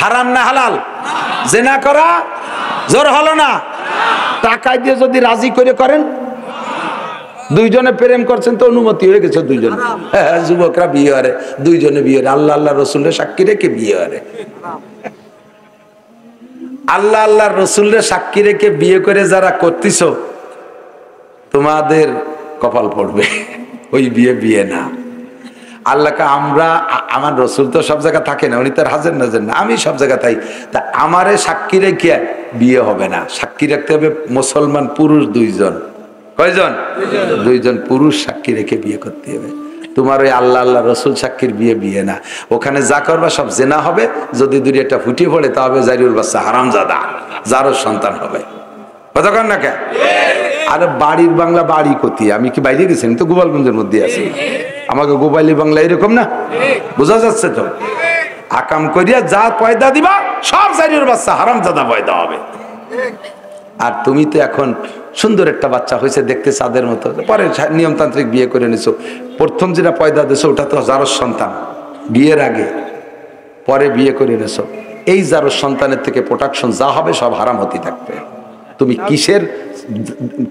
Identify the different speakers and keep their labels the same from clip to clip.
Speaker 1: হারাম না হালাল? জিনা করা জোর হলো না? টাকা দিয়ে যদি রাজি করে করেন, দুইজনে প্রেম করছেন তো অনুমতি হয়ে গেছে দুইজনে। যুবকরা বিয়ে হারে, দুইজনে বিয়ে হারে, আল্লাহ আল্লাহ রসুলের সাক্ষী রেখে বিয়ে হারে। আল্লাহ আল্লাহ রসুলের সাক্ষী রেখে বিয়ে করে যারা করতেছ, তোমাদের কপাল পড়বে, ওই বিয়ে বিয়ে না। আল্লাহকে আমরা, আমার রসুল তো সব জায়গা থাকে না, উনি তার হাজার নাজার না, আমি সব জায়গা তাই। তা আমারে সাক্ষী রেখে বিয়ে হবে না, সাক্ষী রাখতে হবে মুসলমান পুরুষ দুইজন। কয়জন? দুইজন পুরুষ সাক্ষী রেখে বিয়ে করতে হবে। তোমার ওই আল্লাহ আল্লাহ রসুল সাক্ষীর বিয়ে বিয়ে না। ওখানে যা করবা সব জেনা হবে, যদি দুই একটা ফুটিয়ে পড়ে তা হবে জারিউল বাচ্চা, হারামজাদা, যারও সন্তান হবে। কতক্ষণ না কে? আরে বাড়ির বাংলা বাড়ি কোথায়? আমি কি বাইরে গেছি? আমি তো গোপালগঞ্জের মধ্যে আছি। আমাকে গোপালী বাংলা এরকম না, বোঝা যাচ্ছে তো? আকাম করিয়া যা পয়দা দিবা সব জারিউল বাচ্চা, হারামজাদা পয়দা হবে। আর তুমি তো এখন সুন্দর একটা বাচ্চা হয়েছে দেখতে চাঁদের মতো, পরে নিয়মতান্ত্রিক বিয়ে করে নিছো, প্রথম যেটা পয়দা দিছো ওটা তো জারস সন্তান, বিয়ের আগে, পরে বিয়ে করে নিছো। এই জারস সন্তানের থেকে প্রোটেকশন যা হবে সব হারাম হতে থাকবে। তুমি কিসের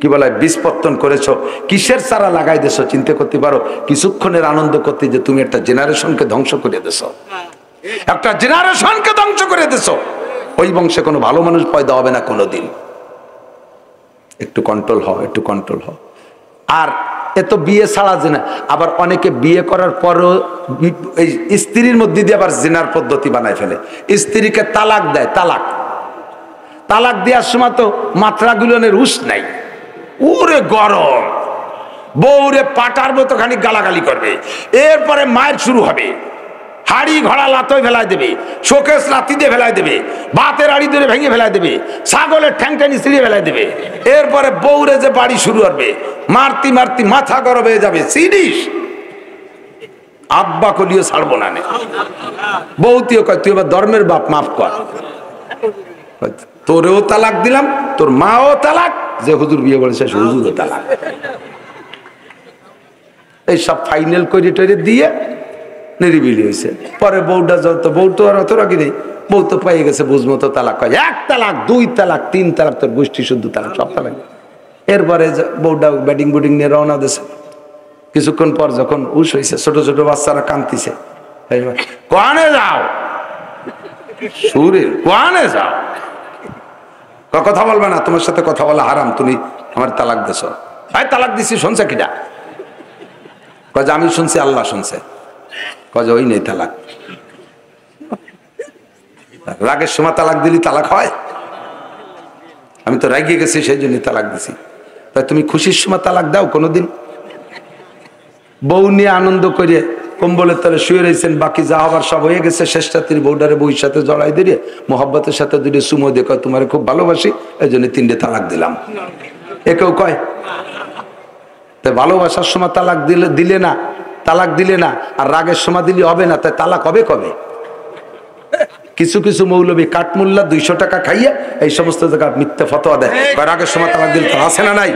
Speaker 1: কি বলে বিস্পত্তন করেছো, কিসের চারা লাগাই দিছো, চিন্তা করতে পারো? কিছুক্ষণের আনন্দ করতে যে তুমি একটা জেনারেশনকে ধ্বংস করে দিছো, একটা জেনারেশনকে ধ্বংস করে দিছো। ওই বংশে কোনো ভালো মানুষ পয়দা হবে না কোনোদিন। একটু কন্ট্রোল হও, একটু কন্ট্রোল হও। আর এত বিয়ে ছাড়া জেনা, আবার অনেকে বিয়ে করার পরও এই স্ত্রীর মধ্যে দিয়ে আবার জেনার পদ্ধতি বানায় ফেলে। স্ত্রীকে তালাক দেয়, তালাক তালাক দেওয়ার সময় তো মাত্রা গুলনের হুঁশ নাই, উরে গরম, বউরে পাটার মতো খানিক গালাগালি করবে, এরপরে মায়ের শুরু হবে, হাড়ি ঘোড়া লাতোয় ফেলাই দেবে, শোকেস লাতি দিয়ে ফেলাই দেবে, ভাতের হাড়ি ধরে ভেঙে ফেলাই দেবে, ছাগলের ঠ্যাংটানি ছিঁড়িয়ে ফেলাই দেবে। এরপরে বউরে যে বাড়ি শুরু করবে, মারতি মারতি মাথা গরম হয়ে যাবে। সিরিস আব্বা কলিও ছাড়বো না, বউতিও কয় তুই এবার ধর্মের বাপ, মাফ কর, তোরেও তালাক দিলাম, তোর মাও তালাক, যে হুজুর বিয়ে বলেছে সে হুজুরও তালাক। এই সব ফাইনাল করে টরে দিয়ে নিরিবিলি হয়েছে। পরে বউটা যত, বউ তো আর অত রাখি নেই, বউ তো পাইয়ে গেছে বুঝমতো তালাক, হয় এক তালাক, দুই তালাক, তিন তালাক, তোর গোষ্ঠী শুদ্ধ তালাক, সব তালাক। এরপরে বউটা ব্যাটিং বুটিং নিয়ে রওনা দিয়েছে। কিছুক্ষণ পর যখন উস হয়েছে, ছোট ছোট বাচ্চারা কাঁদতেছে, কোয়ানে যাও সুরের, কোয়ানে যাও, কথা বলবে না, তোমার সাথে কথা বলা হারাম, তুমি আমার তালাক দিছো। ভাই তালাক দিছি, শুনছে কিনা? কয় আমি শুনছি, আল্লাহ শুনছে। কয় ওই নেই তালাক। রাগের সময় তালাক দিলি তালাক হয়? আমি তো রাগিয়ে গেছি সেই জন্য তালাক দিছি। তাই তুমি খুশির সময় তালাক দাও কোনোদিন? বউ নিয়ে আনন্দ করে কম্বলের তলে শুয়ে রয়েছেন, বাকি যা হবার সব হয়ে গেছে, শেষ রাত্রির বউডারে বউর সাথে জড়াই দিয়ে মোহাব্বতের সাথে দুটো সুমো দেখো তোমার খুব ভালোবাসি, এই জন্য 3টে তালাক দিলাম। এ কেউ কয়? তাই ভালোবাসার সময় তালাক দিলে না, তালাক দিলে না, আর রাগের সময় দিলে হবে না, তাই তালাক হবে কবে? কিছু কিছু মৌলবী কাঠমুল্লা 200 টাকা খাইয়া এই সমস্ত জায়গা মিথ্যা ফতোয়া দেয়, রাগের সময় তালাক দিলে তো আছে না নাই?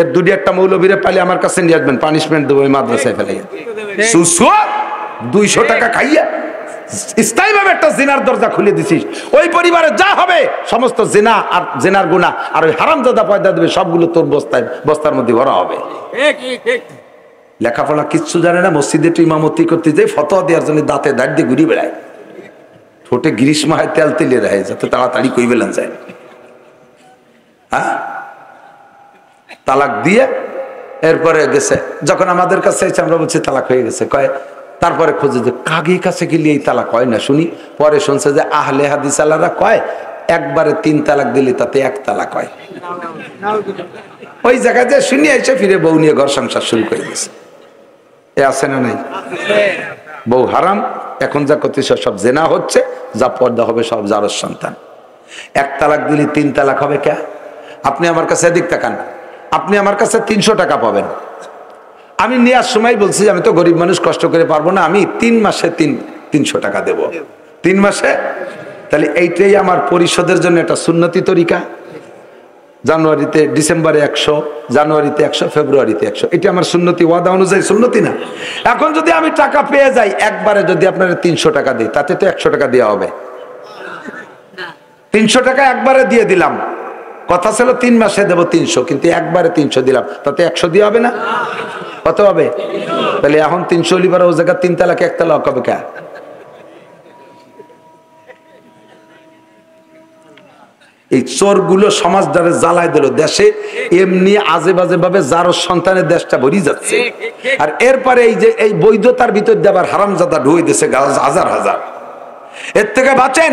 Speaker 1: এর দুটি একটা মৌলবীরে পাইলে আমার কাছে নিয়ে আসবেন, পানিশমেন্ট দেবো মাদ্রাসায় ফেলে। 200 টাকা খাইয়া স্থায়ীভাবে একটা জিনার দরজা খুলে দিছিস, ওই পরিবারে যা হবে সমস্ত জিনা আর জিনার গুনাহ আর ওই হারামজাদা পয়দা দেবে, সবগুলো তোর বস্তার মধ্যে ভরা হবে। লেখাপড়া কিচ্ছু জানে না, মসজিদে একটু ইমামতি করতে যাই, ফতোয়া দেওয়ার জন্য দাঁতে দাঁড় দিয়ে ঘুরি বেড়ায়, ঠোঁটে গ্রীষ্ম হয় তেল তেলে রাখে যাতে তাড়াতাড়ি কই বেলান যায়। হ্যাঁ, তালাক দিয়ে এরপরে গেছে, যখন আমাদের কাছে এসে আমরা বলছি তালাক হয়ে গেছে, কয় তারপরে খোঁজে যে কাগি কাছে গেলে এই তালাক হয় না শুনি। পরে শুনছে যে আহলে হাদিস আলারা কয় একবারে 3 তালাক দিলে তাতে 1 তালাক হয়। ওই জায়গায় যে শুনি এসে ফিরে বউ নিয়ে ঘর সংসার শুরু করে দিয়েছে। এ আছে না নাই? বউ হারাম, এখন যা করতেছ সব জেনা হচ্ছে, যা পর্দা হবে সব জারজ সন্তান। 1 তালাক দিলে 3 তালাক হবে কে? আপনি আমার কাছে এদিক তাকান, আপনি আমার কাছে 300 টাকা পাবেন, আমি নেওয়ার সময় বলছি আমি তো গরিব মানুষ, কষ্ট করে পারবো না, আমি 3 মাসে 300 টাকা দেব, 3 মাসে। তাহলে এইটাই আমার পরিশোধের জন্য একটা সুন্নতি তরিকা। জানুয়ারিতে, ডিসেম্বরে 100, জানুয়ারিতে 100, ফেব্রুয়ারিতে 100। এটা আমার সুন্নতি ওয়াদা অনুযায়ী সুন্নতি না? এখন যদি আমি টাকা পেয়ে যাই একবারে, যদি আপনারা 300 টাকা দিই, তাতে তো 100 টাকা দেওয়া হবে। 300 টাকা একবারে দিয়ে দিলাম, কথা ছিল 3 মাসে দেবো 300, কিন্তু একবারে 300 দিলাম, তাতে 100 দিয়ে হবে না? কত হবে? তাহলে এখন 300 লিবার ও জায়গা 3 তালাকে 1 তালাক হবে কে? এই চোরগুলো সমাজ দ্বারা জ্বালায় দিল, দেশে এমনি আজে বাজে ভাবে যার সন্তানের দেশটা ভরি যাচ্ছে। আর এরপরে এই যে এই বৈধতার ভিতর দিয়ে আবার হারামজাদা ঢুয়ে দিছে হাজার হাজার। এর থেকে বাঁচেন।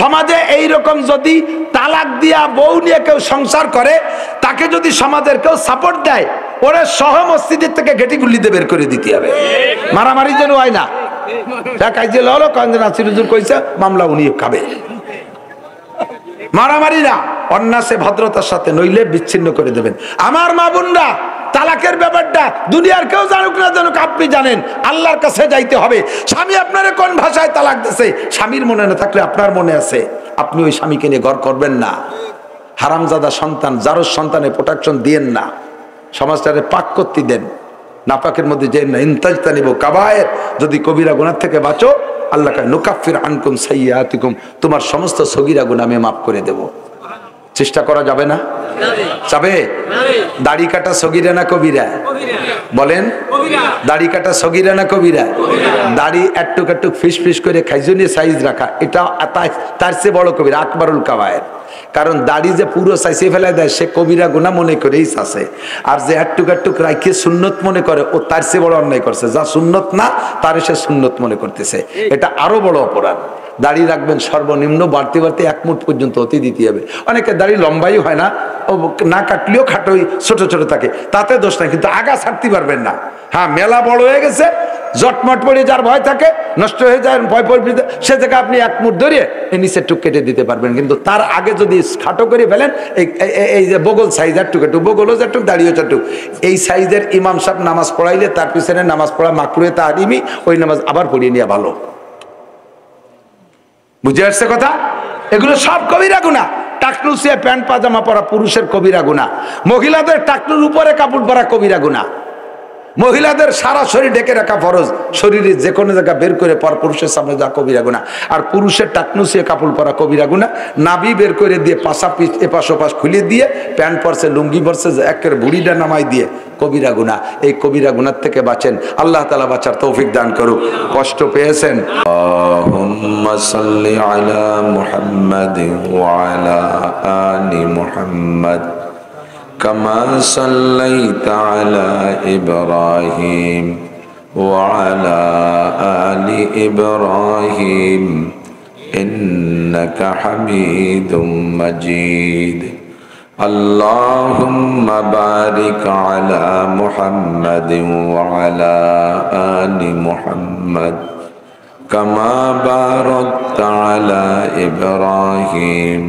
Speaker 1: সমাজে এই রকম যদি তালাক দিয়া বউ নিয়ে কেউ সংসার করে, তাকে যদি সমাজের কেউ সাপোর্ট দেয়, ওরে সহ মসজিদের থেকে গেটি গুলিতে বের করে দিতে হবে। মারামারি যেন হয় না। কইছে মামলা উনি খাবে। মারামারি না, অন্যাসে ভদ্রতার সাথে, নইলে বিচ্ছিন্ন করে দেবেন। আমার মা বোনরা, তালাকের ব্যাপারটা দুনিয়ার কেউ জানুক না জানুক, আপনি জানেন আল্লাহর কাছে যাইতে হবে। স্বামী আপনারে কোন ভাষায় তালাক দিছে, স্বামীর মনে না থাকলে আপনার মনে আছে, আপনি ওই স্বামীকে নিয়ে ঘর করবেন না। হারামজাদা সন্তান, যারোর সন্তানে প্রোটেকশন দিয়েন না, সমাজটারে পাক করতে দেন, নাপাকের মধ্যে যেন না। ইনতাজতানিব কাবায়ের, যদি কবিরা গুনাহ থেকে বাঁচো, আল্লাহ কয় নুকাফির আনকুম সাইয়্যাতিকুম, তোমার সমস্ত সগীরা গুনাহ আমি মাফ করে দেব। চেষ্টা করা যাবে না? যাবে? দাড়ি কাটা সগীরা না কবিরা? বলেন, দাড়ি কাটা সগীরা না কবিরা? দাড়ি একটুক একটুক ফিস ফিস করে খাইজুনি সাইজ রাখা, এটা তার চেয়ে বড় কবিরা, আকবরুল কাবায়ের। কারণ দাড়ি যে পুরো সাইজে ফেলে দেয়, সে কবিরা গুনাহ মনে করেই আছে। আর যে একটুক একটুক রাখিয়ে সুন্নত মনে করে, ও তার চেয়ে বড় অন্যায় করছে। যা সুন্নত না, তার সে সুন্নত মনে করতেছে, এটা আরো বড় অপরাধ। দাড়ি রাখবেন সর্বনিম্ন, বাড়তে বাড়তে 1 মুঠ পর্যন্ত অতি দিতে হবে। অনেকে দাড়ি লম্বাই হয় না, ও না কাটলেও খাটোই ছোট ছোট থাকে, তাতে দোষ নাই, কিন্তু আগা ছাড়তে পারবেন না। হ্যাঁ, মেলা বড় হয়ে গেছে, জটমট পড়ে যার ভয় থাকে, নষ্ট হয়ে যায়, ভয় পড়বে, সে থেকে আপনি 1 মুঠ ধরিয়ে নিচের টুক কেটে দিতে পারবেন। কিন্তু তার আগে যদি খাটো করে ফেলেন, এই যে বগল সাইজ একটুক একটু, বগলও যেটুক, দাঁড়িয়েও যেটুক, এই সাইজের ইমাম সাহেব নামাজ পড়াইলে তার পিছনে নামাজ পড়া মাকরুহে তাহরিমি, ওই নামাজ আবার পড়িয়ে নেওয়া ভালো। বুঝে আসছে কথা? এগুলো সব কবিরা গুনাহ। টাকনু সিয়ে প্যান্ট পাজামা পরা পুরুষের কবিরা গুনাহ। মহিলাদের টাকনুর উপরে কাপড় পরা কবিরা গুনাহ। মহিলাদের সারা শরীর ঢেকে রাখা ফরজ, শরীরে যে কোনো জায়গা বের করে পর পুরুষের সামনে যা কবিরা গুনাহ। আর পুরুষের টাকনু সিয়ে কাপড় পরা কবিরা গুনাহ। নাভি বের করে দিয়ে পাশা পিছ এপাশ ওপাশ খুলে দিয়ে প্যান্ট পরছে, লুঙ্গি পরছে, একের বুড়িটা নামাই দিয়ে, কবিরা গুনাহ। এই কবিরা গুনাহ থেকে বাঁচেন, আল্লাহ তাআলা বাঁচার তৌফিক দান করুক। কষ্ট পেয়েছেন? আল্লাহুম্মা সাল্লি আলা মুহাম্মাদিন ওয়া আলা আলি মুহাম্মাদ كما صليت على إبراهيم وعلى آل إبراهيم إنك حميد مجيد اللهم بارك على محمد وعلى آل محمد كما باركت على إبراهيم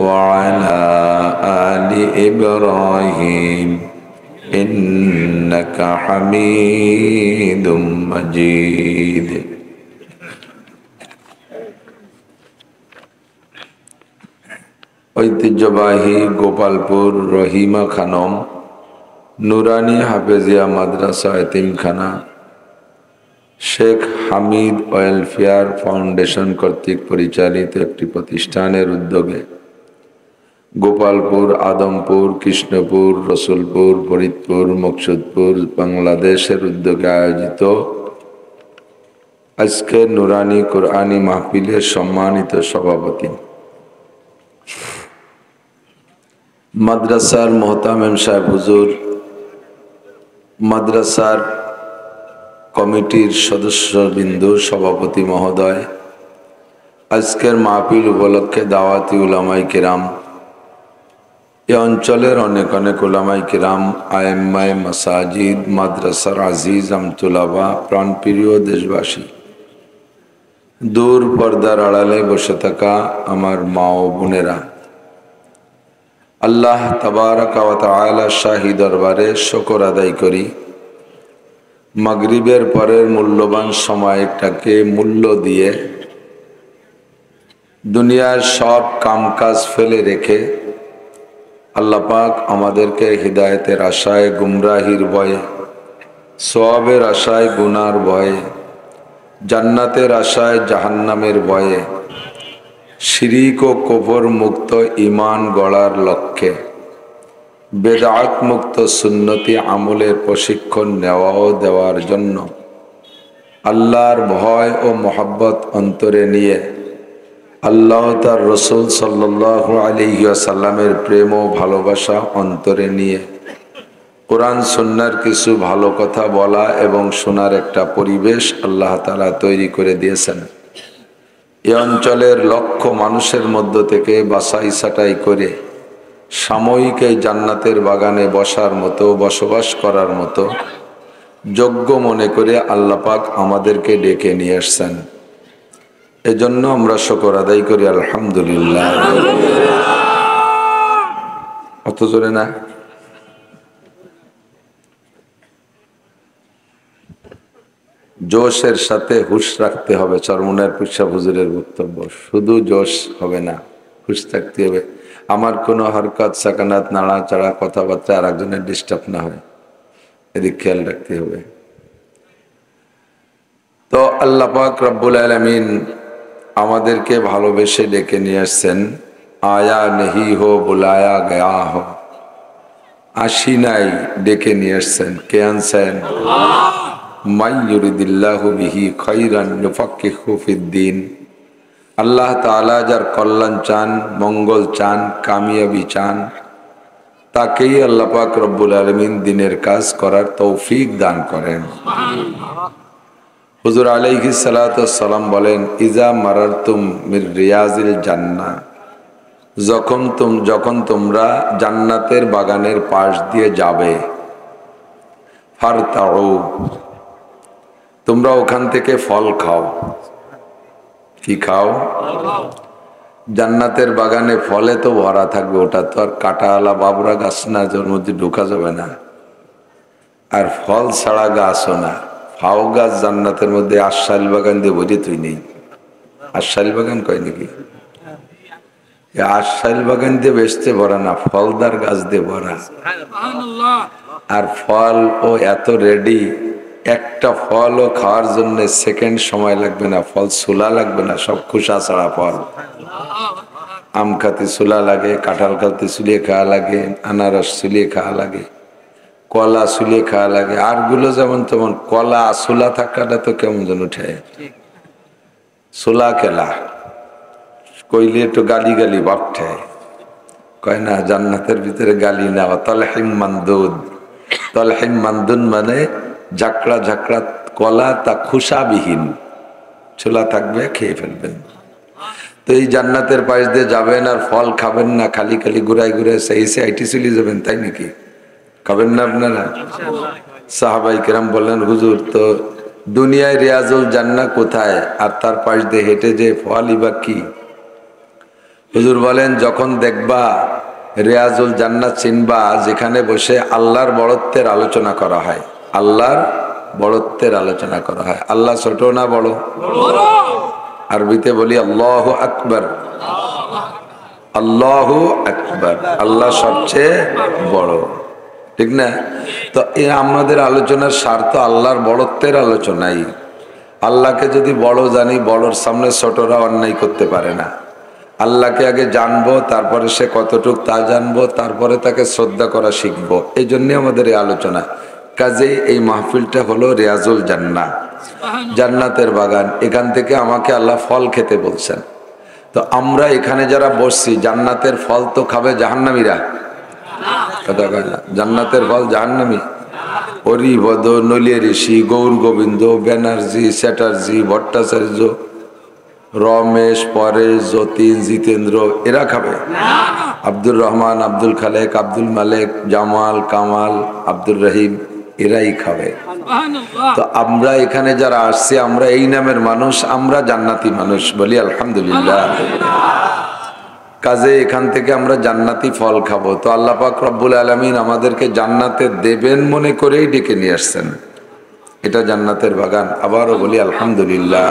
Speaker 1: وعلى آل إبراهيم إنك حميد مجيد ঐতিহ্যবাহী গোপালপুর রহিমা খানম নুরানি হাফেজিয়া মাদ্রাসা এতিমখানা শেখ হামিদ ওয়েলফেয়ার ফাউন্ডেশন কর্তৃক পরিচালিত একটি প্রতিষ্ঠানের উদ্যোগে গোপালপুর, আদমপুর, কৃষ্ণপুর, রসুলপুর, ফরিদপুর, মকসুদপুর, বাংলাদেশের উদ্যোগে আয়োজিত আজকে নুরানি কোরআনী মাহফিলের সম্মানিত সভাপতি, মাদ্রাসার মোহতামেম সাহেব হুজুর, মাদ্রাসার কমিটির সদস্যবৃন্দ, সভাপতি মহোদয়, আজকের মাহফিল উপলক্ষে দাওয়াতি উলামায়ে কেরাম, এ অঞ্চলের অনেক অনেক উলামায়ে কেরাম, আয়েম্মায়ে মাসাজিদ, মাদ্রাসার আজিজ আমতুলাবা, প্রাণপ্রিয় দেশবাসী, দূর পর্দার আড়ালে বসে থাকা আমার মা ও বোনেরা, আল্লাহ তাবারাকা ওয়া তাআলা শাহী দরবারে শুকর আদায় করি। মাগরিবের পরের মূল্যবান সময়টাকে মূল্য দিয়ে দুনিয়ার সব কামকাজ ফেলে রেখে আল্লাহ পাক আমাদেরকে হিদায়েতের আশায়, গুমরাহির ভয়ে, সওয়াবের আশায়, গুনার ভয়ে, জান্নাতের আশায়, জাহান্নামের ভয়ে, শিরিক ও কুফর মুক্ত ঈমান গড়ার লক্ষ্যে বেদাত মুক্ত সুন্নতি আমলের প্রশিক্ষণ নেওয়া ও দেওয়ার জন্য আল্লাহর ভয় ও মহব্বত অন্তরে নিয়ে আল্লাহ তার রসুল সাল্লাল্লাহু আলাইহি ওয়াসাল্লামের প্রেম ও ভালোবাসা অন্তরে নিয়ে কোরআন সুন্নাহর কিছু ভালো কথা বলা এবং শোনার একটা পরিবেশ আল্লাহ তাআলা তৈরি করে দিয়েছেন। এই অঞ্চলের লক্ষ মানুষের মধ্য থেকে বাছাই ছাঁটাই করে সাময়িক এই জান্নাতের বাগানে বসার মতো, বসবাস করার মতো যোগ্য মনে করে আল্লাহ পাক আমাদেরকে ডেকে নিয়ে আসছেন। এজন্য আমরা শুকর আদায় করি আলহামদুলিল্লাহ। অত জোরে না, জোশের সাথে হুশ রাখতে হবে। চরমুনার পিসা হুজুরের বক্তব্য, শুধু জোশ হবে না, হুশ থাকতে হবে। আমার কোনো হরকত সাকানাত, নাড়াচাড়া, কথাবার্তা আর একজনের ডিস্টার্ব না হয়, এদিক খেয়াল রাখতে হবে। তো আল্লাহ পাক রব্বুল আলামিন আমাদেরকে ভালোবেসে ডেকে নিয়ে আসছেন। আয়া নেহি হো বুলায়া গয়া হো, আসি নাই, ডেকে নিয়ে আসছেন। কে আনছেন? মাই ইউরিদিল্লাহু বিহি খাইরান ইউফাক্কিহু ফিদ্দিন। আল্লাহ তাআলা যার কল্যাণ চান, মঙ্গল চান, কামিয়াবি চান, তাকেই আল্লাহ পাক রব্বুল আলামিন দ্বীনের কাজ করার তৌফিক দান করেন। হুজুর আলাইহিস সালাতু ওয়াস সালাম বলেন, ইজা মারারতুম মির রিয়াজিল জান্নাহ, যখন তোমরা জান্নাতের বাগানের পাশ দিয়ে যাবে, ফারতাউ, তোমরা ওখান থেকে ফল খাও। কি খাও? জান্নাতের বাগানে ফলে তো ভরা থাকবে, ওটা তো আর কাঁটাওয়ালা বাবরা গাছ না, যার মধ্যে ঢোকা যাবে না। আর ফল ছাড়া গাছও না, ফাও গাছ জান্নাতের মধ্যে। আশাইল বাগান দিয়ে বোঝে তুই নেই, আশাইল বাগান কয় নাকি? আশাইল বাগান দিয়ে বেচতে ভরা না, ফলদার গাছ দিয়ে ভরা। আর ফল ও এত রেডি, একটা ফলও খাওয়ার জন্য সেকেন্ড সময় লাগবে না, ফল সুলা লাগবে না, সব খোসা ছাড়া ফল। আম খাতে সুলা লাগে, কাঁঠাল খাতে সুলিয়ে খাওয়া লাগে, আনারস সুলিয়ে খাওয়া লাগে, কলা সুলিয়ে খাওয়া লাগে। আর গুলো যেমন তেমন, কলা সুলা থাকাটা তো কেমন যেন উঠে, সুলা কেলা কইলে একটু গালি গালি ভাবছে, কয় না জান্নাতের ভিতরে গালি না। তলহিম মানদুদ, তলহিম মানদুন মানে ঝাঁকড়া ঝাঁকড়া কলা, তা খুশাবিহীন, ছোলা থাকবে, খেয়ে ফেলবেন। তো এই জান্নাতের পাশ দিয়ে যাবেন আর ফল খাবেন না, খালি খালি ঘুরাই ঘুরাই সেই আইটি চলে যাবেন, তাই নাকি? খাবেন না আপনারা? সাহাবাই কেরাম বললেন, হুজুর তো দুনিয়ায় রিয়াজুল জান্নাহ কোথায়, আর তার পাশ দিয়ে হেঁটে যে ফলই বা কি? হুজুর বলেন, যখন দেখবা রিয়াজুল জান্নাহ চিনবা, যেখানে বসে আল্লাহর বড়ত্বের আলোচনা করা হয়, আল্লাহর বড়ত্বের আলোচনা করা হয়। আল্লাহ ছোট না বড়? আরবিতে বলি আল্লাহু আকবার, আল্লাহু আকবার, আল্লাহ সবচেয়ে বড়, ঠিক না? তো এই আমাদের আলোচনার স্বার্থ আল্লাহর বড়ত্বের আলোচনাই। আল্লাহকে যদি বড় জানি, বড়র সামনে ছোটরা অন্যায় করতে পারে না। আল্লাহকে আগে জানবো, তারপরে সে কতটুক তা জানবো, তারপরে তাকে শ্রদ্ধা করা শিখবো। এই জন্যে আমাদের এই আলোচনা। কাজেই এই মাহফিলটা হলো রিয়াজুল জান্নাহ, জান্নাতের বাগান। এখান থেকে আমাকে আল্লাহ ফল খেতে বলছেন। তো আমরা এখানে যারা বসছি, জান্নাতের ফল তো খাবে জাহান্নামীরা, কথা কয় না? জান্নাতের ফল জাহান্নামী? হরিবদ, নলিয়া ঋষি, গৌর গোবিন্দ, ব্যানার্জি, চ্যাটার্জি, ভট্টাচার্য, রমেশ, পরেশ, যতীন, জিতেন্দ্র, এরা খাবে? আব্দুর রহমান, আব্দুল খালেক, আব্দুল মালেক, জামাল, কামাল, আব্দুর রহিম, এরাই খাবে। তো আমরা এখানে যারা আসছি, আমরা এই নামের মানুষ, আমরা জান্নাতি মানুষ, বলি আলহামদুলিল্লাহ। কাজে এখান থেকে আমরা জান্নাতি ফল খাবো। তো আল্লাহ পাক রব্বুল আলামিন আমাদেরকে জান্নাতে দেবেন মনে করেই ডেকে নিয়ে আসছেন। এটা জান্নাতের বাগান। আবারও বলি আলহামদুলিল্লাহ।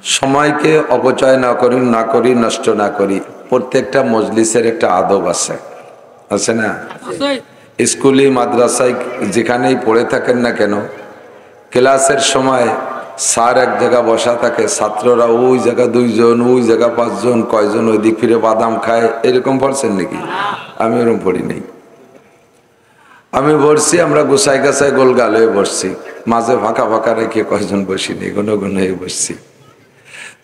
Speaker 1: সময়কে অপচয় না করি নষ্ট না করি। প্রত্যেকটা মজলিসের একটা আদব আছে, আছে না? স্কুলে মাদ্রাসায় যেখানেই পড়ে থাকেন না কেন, ক্লাসের সময় স্যার এক জায়গা বসা থাকে, ছাত্ররা ওই জায়গা 2 জন, ওই জায়গা 5 জন, কয়জন ওই দিক ফিরে বাদাম খায়, এরকম পড়ছেন নাকি? আমি এরকম পড়ি নাই। আমি বসছি, আমরা গোসাই গাছায় গোলগাল হয়ে বসছি, মাঝে ফাঁকা ফাঁকা রেখে কয়জন বসিনি, ঘন ঘন হয়ে বসছি।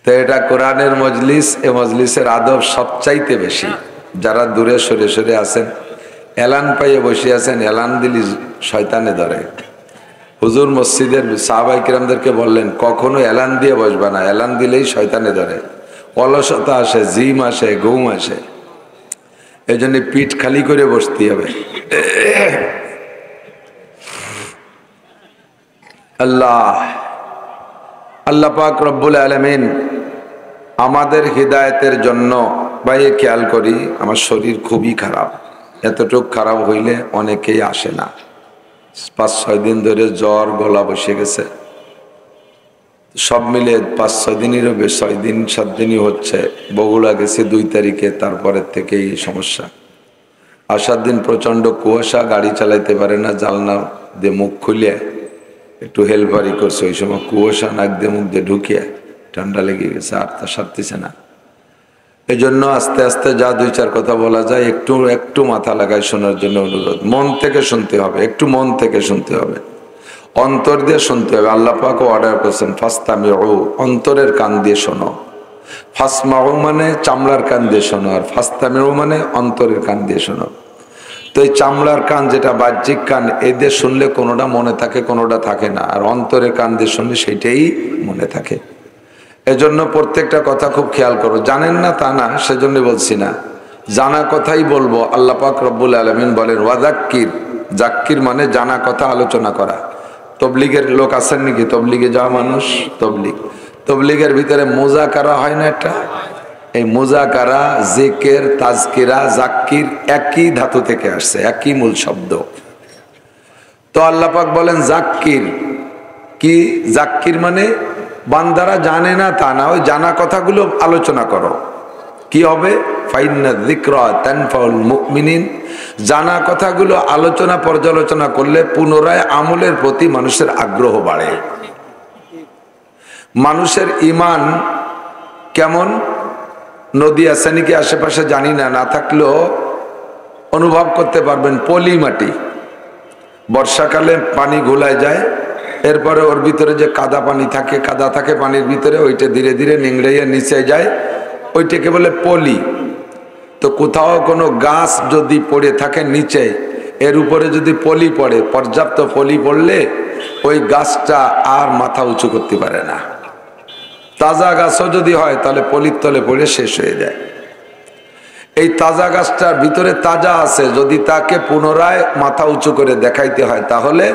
Speaker 1: তো এটা কোরআনের মজলিস, এ মজলিসের আদব সবচাইতে বেশি। যারা দূরে সরে সরে আছেন, এলান পাইয়ে বসে আছেন, এলান দিলি শয়তানে ধরে। হুজুর মসজিদের সাহাবায়ে কিরামদেরকে বললেন, কখনো এলান দিয়ে বসবা না, এলান দিলেই শয়তানে ধরে, অলসতা আসে, জিম আসে, ঘুম আসে। এই জন্য পিঠ খালি করে বসতে হবে। আল্লাহ পাক রব্বুল আলামিন আমাদের হিদায়াতের জন্য, ভাই খেয়াল করি, আমার শরীর খুবই খারাপ, এতটুকু খারাপ হইলে অনেকেই আসে না। 5-6 দিন ধরে জ্বর, গলা বসে গেছে, সব মিলে 5-6 দিনেরও বেশ, 6 দিন 7 দিনই হচ্ছে। বগুড়া গেছে 2 তারিখে, তারপরের থেকে এই সমস্যা। আসার দিন প্রচন্ড কুয়াশা, গাড়ি চালাইতে পারে না, জানলা দিয়ে মুখ খুলে একটু হেলপারি করছে, ওই সময় কুয়াশা নাক দিয়ে মুখ দিয়ে ঢুকিয়ে ঠান্ডা লেগে গেছে, আর তা সারতেছে না। এই জন্য আস্তে আস্তে যা 2-4 কথা বলা যায় একটু মাথা লাগায় শোনার জন্য অনুরোধ। মন থেকে শুনতে হবে, একটু মন থেকে শুনতে হবে, অন্তর দিয়ে শুনতে হবে। আল্লাহ পাক অর্ডার করেছেন ফাসতামিউ, অন্তরের কান দিয়ে শোনো। ফাসমাউ মানে চামড়ার কান দিয়ে শোনো, আর ফাসতামিউ মানে অন্তরের কান দিয়ে শোনো। তো এই চামড়ার কান যেটা বাহ্যিক কান, এদের শুনলে কোনোটা মনে থাকে, কোনোটা থাকে না, আর অন্তরের কান দিয়ে শুনলে সেইটাই মনে থাকে। এজন্য প্রত্যেকটা কথা খুব খেয়াল করো। জানেন না তা না, সেজন্য বলছি না, জানা কথাই বলবো। আল্লাহ পাক রব্বুল আলামিন বলেন ওয়াজাক্কির, জাক্কির মানে জানা কথা আলোচনা করা। তবলিগের লোক আছেন নাকি? তবলিগে যাওয়া মানুষ, তবলিগের ভিতরে মুজাকারা হয় না একটা? এই মুজাকারা, জিকির, তাজকিরা, জাক্কির একই ধাতু থেকে আসছে, একই মূল শব্দ। তো আল্লাহ পাক বলেন জাক্কির, কি জাক্কির মানে বান্দারা জানে না তা না, ওই জানা কথাগুলো আলোচনা করো। কি হবে? ফাইন্না যিকরা তানফাউল মুমিনিন, জানা কথাগুলো আলোচনা পর্যালোচনা করলে পুনরায় আমলের প্রতি মানুষের আগ্রহ বাড়ে। মানুষের ঈমান কেমন, নদী আছে নাকি আশেপাশে জানি না, না থাকলেও অনুভব করতে পারবেন। পলি মাটি, বর্ষাকালে পানি ঘোলায় যায়, এরপরে ওর ভিতরে যে কাদা পানি থাকে, কাদা থাকে পানির ভিতরে, ওইটা ধীরে ধীরে নিংড়াইয়া নিচে যায়, ওইটাকে বলে পলি। তো কোথাও কোনো গাছ যদি পড়ে থাকে নিচে, এর উপরে যদি পলি পড়ে, পর্যাপ্ত পলি পড়লে ওই গাছটা আর মাথা উঁচু করতে পারে না। তাজা গাছও যদি হয় তাহলে পলির তলে পড়ে শেষ হয়ে যায়। এই তাজা গাছটার ভিতরে তাজা আছে, যদি তাকে পুনরায় মাথা উঁচু করে দেখাইতে হয় তাহলে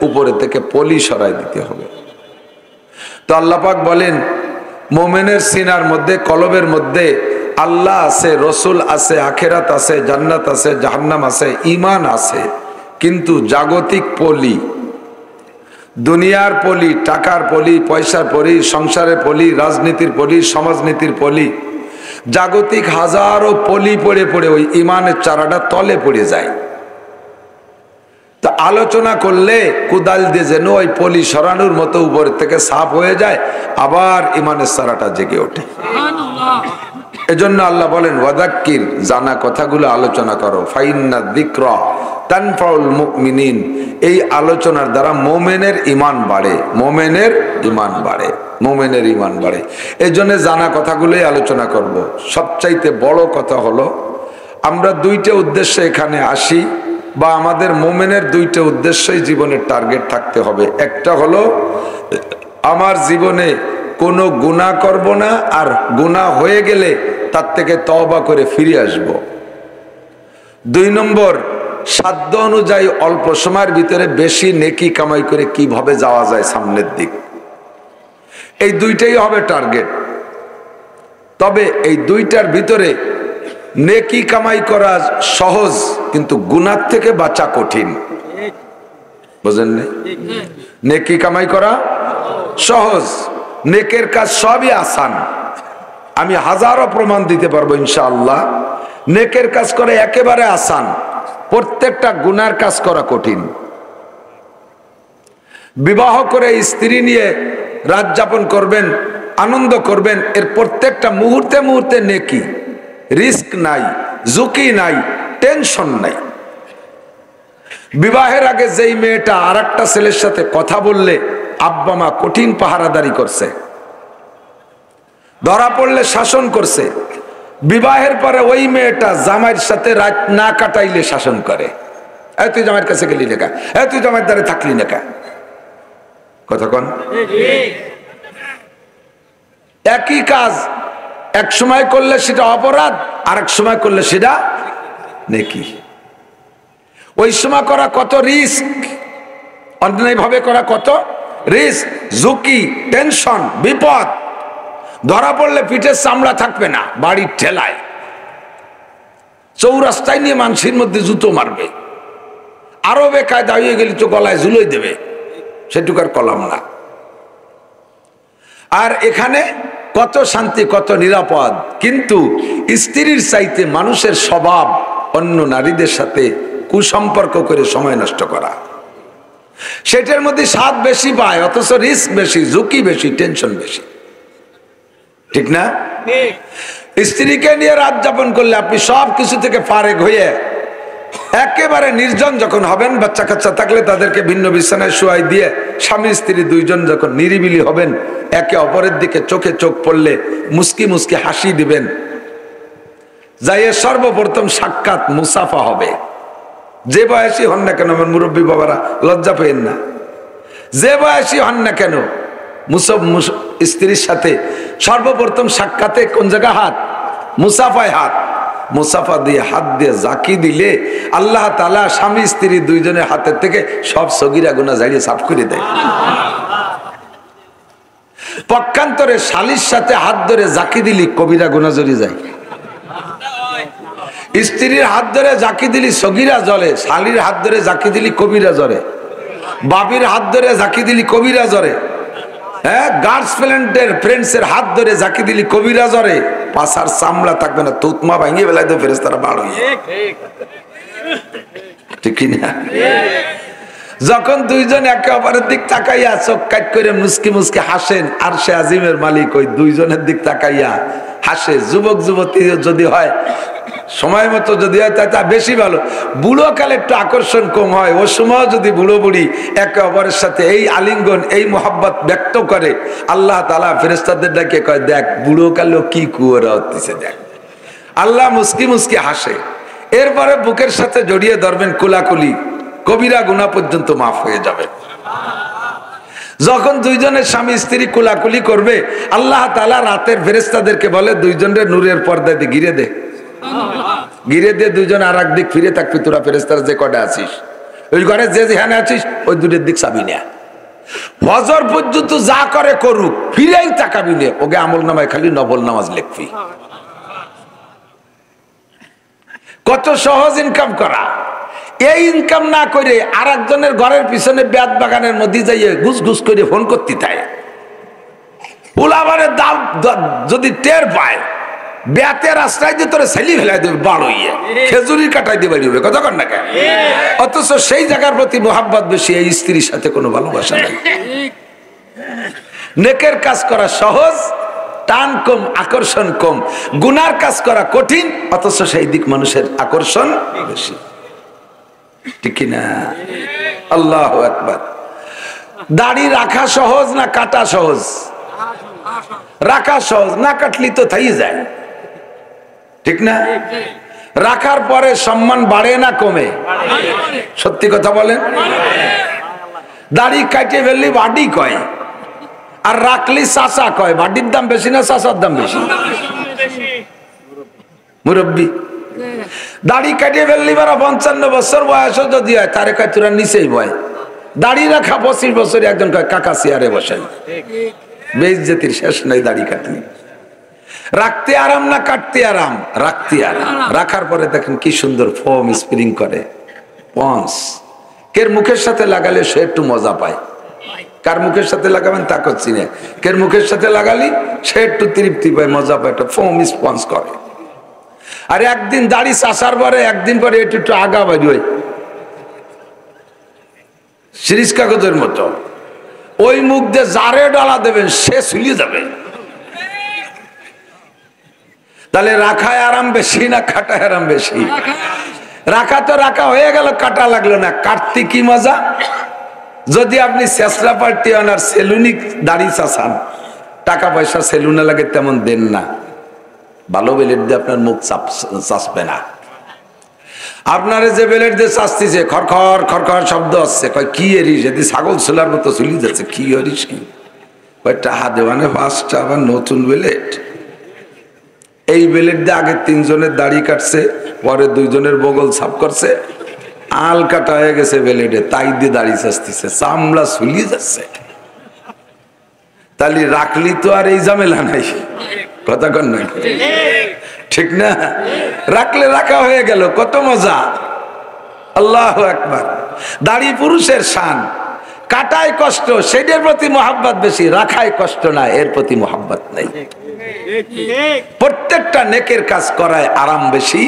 Speaker 1: উপরে থেকে পলি সরাই দিতে হবে। তো আল্লাহ পাক বলেন মোমেনের সিনার মধ্যে, কলবের মধ্যে আল্লাহ আছে, রসুল আছে, আখেরাত আছে, জান্নাত আছে, জাহান্নাম আছে, ঈমান আছে, কিন্তু জাগতিক পলি, দুনিয়ার পলি, টাকার পলি, পয়সার পলি, সংসারের পলি, রাজনীতির পলি, সমাজনীতির পলি, জাগতিক হাজারো পলি পড়ে পড়ে ওই ইমানের চারাটা তলে পড়ে যায়। তা আলোচনা করলে কুদাল দিয়ে যেন ওই পলি সরানোর মতো উপর থেকে সাফ হয়ে যায়, আবার ইমানের চারাটা জেগে ওঠে। এজন্য আল্লাহ বলেন ওয়াদাক্কির, জানা কথাগুলো আলোচনা করো। ফাইন্না যিকরা তানফাউল মুমিনিন, এই আলোচনার দ্বারা মোমেনের ঈমান বাড়ে, মোমেনের ঈমান বাড়ে, মোমেনের ঈমান বাড়ে। এই জন্য জানা কথাগুলোই আলোচনা করব। সবচাইতে বড় কথা হলো আমরা 2টা উদ্দেশ্যে এখানে আসি, বা আমাদের মোমেনের 2টা উদ্দেশ্যই জীবনের টার্গেট থাকতে হবে। একটা হলো আমার জীবনে কোনো গুনাহ করব না, আর গুনাহ হয়ে গেলে তার থেকে তওবা করে ফিরে আসব। 2 নম্বর, সাধ্য অনুযায়ী অল্প সময়ের ভিতরে বেশি নেকি কামাই করে কিভাবে যাওয়া যায় সামনের দিক। এই 2টাই হবে টার্গেট। তবে এই 2টার ভিতরে নেকি কামাই করা সহজ, কিন্তু গুনাহ থেকে বাঁচা কঠিন। বুঝেন না? নেকি কামাই করা সহজ, নেকের কাজ সবই আসান। আমি হাজারো প্রমাণ দিতে পারবো ইনশাআল্লাহ। নেকের কাজ করে একেবারে আসান, প্রত্যেকটা গুনার কাজ করা কঠিন। বিবাহ করে স্ত্রী নিয়ে রাত যাপন করবেন, আনন্দ করবেন, এর প্রত্যেকটা মুহূর্তে মুহূর্তে নেকি, রিস্ক নাই, ঝুঁকি নাই, টেনশন নাই। বিবাহের আগে যেই মেয়েটা আর একটা ছেলের সাথে কথা বললে আব্বা মা কঠিন পাহারাদারি করছে, ধরা পড়লে শাসন করছে, বিবাহের পরে ওই মেয়েটা জামাইয়ের সাথে রাত না কাটাইলে শাসন করে, এই তুই জামাইয়ের কাছে গেলি লেখা, এই তুই জামাইয়ের দ্বারে থাকলি লেখা। কথা কন। একই কাজ এক সময় করলে সেটা অপরাধ, আর এক সময় করলে সেটা নেকি। ওই সময় করা কত রিস্ক, অন্যায় ভাবে করা কত রিস্ক, ঝুঁকি, টেনশন, বিপদ। ধরা পড়লে পিঠের চামড়া থাকবে না, বাড়ির ঠেলায় চৌরাস্তায় নিয়ে মানুষের মধ্যে জুতো মারবে, আরো বেকায়দা হয়ে গেলে তো গলায় ঝুলোই দেবে, সেটুকার কলাম না। আর এখানে কত শান্তি, কত নিরাপদ। কিন্তু স্ত্রীর চাইতে মানুষের স্বভাব অন্য নারীদের সাথে কুসম্পর্ক করে সময় নষ্ট করা, সেটার মধ্যে স্বাদ বেশি পায়, অথচ রিস্ক বেশি, ঝুঁকি বেশি, টেনশন বেশি। ঠিক না? স্ত্রীকে নিয়ে রাত যাপন করলে আপনি সব কিছু থেকে ফারেক হয়ে একেবারে নির্জন যখন হবেন, বাচ্চা কাচ্চা থাকলে তাদেরকে ভিন্ন বিছানায় শোয়াই দিয়ে স্বামী স্ত্রী দুইজন যখন নিরিবিলি হবেন, একে অপরের দিকে চোখে চোখ পড়লে মুস্কি মুস্কি হাসি দিবেন, যাইয়ে সর্বপ্রথম সাক্ষাৎ মুসাফা হবে। যে বয়সী হন না কেন, আমার মুরব্বী বাবারা লজ্জা পেয়েন না, যে বয়সী হন না কেন স্ত্রীর সাথে সর্বপ্রথম সাক্ষাতে কোন জায়গা হাত, মুসাফায় হাত। মুসাফা দিয়ে হাত দিয়ে জাকি দিলে আল্লাহ তাআলা স্বামী স্ত্রী দুইজনের হাতের থেকে সব সগীরা গুনাহ ঝাড়িয়ে সাফ করে দেয়। পক্ষান্তরে শালীর সাথে হাত ধরে জাকি দিলি কবিরা গুনাহ ঝরে যায়। স্ত্রীর হাত ধরে জাকি দিলি সগীরা জ্বলে, শালীর হাত ধরে জাকি দিলি কবিরা জ্বরে, বাবির হাত ধরে জাকি দিলি কবিরা জ্বরে, হ্যাঁ, গার্লফ্রেন্ডের ফ্রেন্ডসের হাত ধরে জাকি দিলি কবিরা জ্বরে, পাছার চামড়া থাকবে না, তুতমা ভাঙিয়ে বেলায় তো ফেরেশতারা বার হয়ে। ঠিক কিনা? যখন দুইজন একে অপরের দিক তাকাইয়া চোখ কাট করে মুস্কি মুস্কি হাসেন, আর সে আজিমের মালিক ওই দুইজনের দিক তাকাইয়া হাসে। যুবক যুবতী যদি হয়, সময় মতো যদি হয় তা বেশি ভালো। বুড়ো কালে একটু আকর্ষণ কম হয়, ও সময় যদি বুড়ো বুড়ি একে অপরের সাথে এই আলিঙ্গন, এই মোহাব্বত ব্যক্ত করে, আল্লাহ তাআলা ফেরেশতাদের ডাকে কয়, দেখ বুড়ো কালেও কি কুয়োরা হচ্ছে, দেখ। আল্লাহ মুস্কি মুস্কি হাসে। এরপরে বুকের সাথে জড়িয়ে ধরবেন, কোলাকুলি, কবিরা গুনাহ পর্যন্ত মাফ হয়ে যাবে। যখন দুইজনের স্বামী স্ত্রী কোলাকুলি করবে, আল্লাহ তাআলা রাতের ফেরেশতাদেরকে বলে, দুইজনের নূরের পর্দা দিয়ে ঘিরে দে, ঘিরে দিয়ে দুইজন আর এক দিক ফিরে থাকবি। তোরা ফেরেশতারা যে কটা আছিস, ওই ঘরে যে যেখানে আছিস, ওই দুটোর দিক চাবি না। ফজর পর্যন্ত যা করে করুক, ফিরেই তাকাবি না। ওকে আমল নামায় খালি নফল নামাজ লিখবি। কত সহজ ইনকাম করা। এই ইনকাম না করে আর একজনের ঘরের পিছনে বেত বাগানের মধ্যে যাইয়ে ঘুষ ঘুষ করে ফোন করতে থাকে। উলাবারের দাম যদি টের পায়, বেতের রাস্তায় দিয়ে তোরে ছেলি ফেলাই দেবে, বাড় হইয়ে খেজুরির কাটাই দিয়ে বাড়ি হবে। কথা কন না কেন? অথচ সেই জায়গার প্রতি মোহাব্বত বেশি, এই স্ত্রীর সাথে কোনো ভালোবাসা নাই। নেকের কাজ করা সহজ, টান কম, আকর্ষণ কম। গুনার কাজ করা কঠিন, অথচ সেই দিক মানুষের আকর্ষণ বেশি। ঠিক কিনা? আল্লাহু আকবার। দাড়ি রাখা সহজ না কাটা সহজ? রাখা সহজ, না কাটলি তো থাই যায়। ঠিক না? রাখার পরে সম্মান বাড়ে না কমে? সত্যি কথা বলেন। দাড়ি কাটিয়ে ফেললি বাড়ি কয়, আর রাখলি চাচা কয়। বাড়ির দাম বেশি না চাচার দাম বেশি? মুরব্বী দাড়ি কাটিয়ে ফেললি, 55 বছর বয়স যদি হয়, তারে কয় তোরা নিচেই বয়। দাড়ি রাখা 25 বছর, একজন কয় কাকা চেয়ারে বসেন। বেইজ্জতির শেষ নাই দাড়ি কাটলি। রাখতে আরাম না কাটতে আরাম? রাখতে আরাম। রাখার পরে দেখেন কি সুন্দর ফোম স্প্রিং করে, পন্স। কের মুখের সাথে লাগালে সে একটু মজা পায়, কার মুখের সাথে লাগাবেন তা করছি না, কের মুখের সাথে লাগালি সে একটু তৃপ্তি পায়, মজা পায়, একটা ফোম স্পঞ্জ করে। আর একদিন দাড়ি চাষার পরে একদিন পরে একটু একটু আগা বাড়ি হয় সিরিজ কাগজের মতো, ওই মুখ দিয়ে জারে ডালা দেবেন সে ঝুলিয়ে যাবে। তাহলে রাখায় আরাম বেশি না কাটায় আরাম বেশি? রাখা তো রাখা হয়ে গেল, কাটা লাগলো না, কাটতে কি মজা। যদি আপনি শেষরা পার্টি হন আর সেলুনিক দাড়ি চাষান, টাকা পয়সা সেলুনে লাগে তেমন দেন না, ভালো বেলেট দিয়ে আপনার মুখ চাষবে না। আপনারে যে বেলেট দিয়ে চাষতেছে খরখর খরখর শব্দ আসছে, কয় কি এরিস, যদি ছাগল ছোলার মতো চলি যাচ্ছে, কি এরিস কি, কয় টাহা দেওয়ানে 5টা আবার নতুন বেলেট। এই বেলেট দিয়ে আগে 3 জনের দাড়ি কাটছে, পরে 2 জনের বগল সাফ করছে, আল কাটা হয়ে গেছে বেলেটে, তাই দিয়ে দাড়ি চাষতেছে, চামড়া ঝুলিয়ে যাচ্ছে। তাহলে রাখলি তো আর এই ঝামেলা নাই, কথা কন নাই, ঠিক না? রাখলে রাখা হয়ে গেল, কত মজা। আল্লাহু আকবার। দাড়ি পুরুষের শান, কাটায় কষ্ট, সেটার প্রতি মোহাব্বত বেশি, রাখায় কষ্ট না, এর প্রতি মোহাব্বত নাই। প্রত্যেকটা নেকের কাজ করায় আরাম বেশি,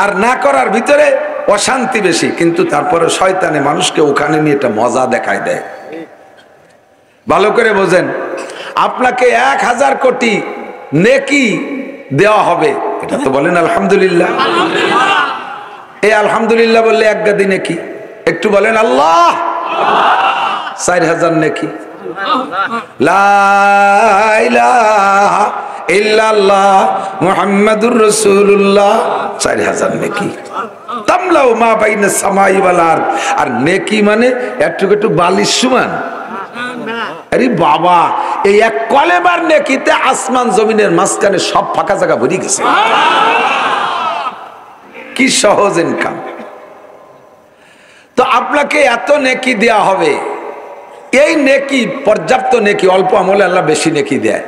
Speaker 1: আর না করার ভিতরে অশান্তি বেশি, কিন্তু তারপরে শয়তানে মানুষকে ওখানে নিয়ে একটা মজা দেখায় দেয়। ভালো করে বোঝেন, আপনাকে 1000 কোটি নেকি দেওয়া হবে, এটা তো বলেন আলহামদুলিল্লাহ। এই আলহামদুলিল্লাহ বললে 1 গাদি নেকি, একটু বলেন আল্লাহ। 4000 নেকি, লা ইলাহা ইল্লাল্লাহ মুহাম্মাদুর রাসূলুল্লাহ, 4000 নেকি। তামলাউ মা বাইনা সামাই ওয়াল আরদ। আর নেকি মানে একটু একটু বালিশ সমান। আরে বাবা, এই এক কলেমার নেকিতে আসমান জমিনের মাঝখানে সব ফাঁকা জায়গা ভরে গেছে। কি সহজ ইনকাম। তো আপনাকে এত নেকি দেয়া হবে, এই নেকি পর্যাপ্ত নেকি, অল্প আমলে আল্লাহ বেশি নেকি দেয়।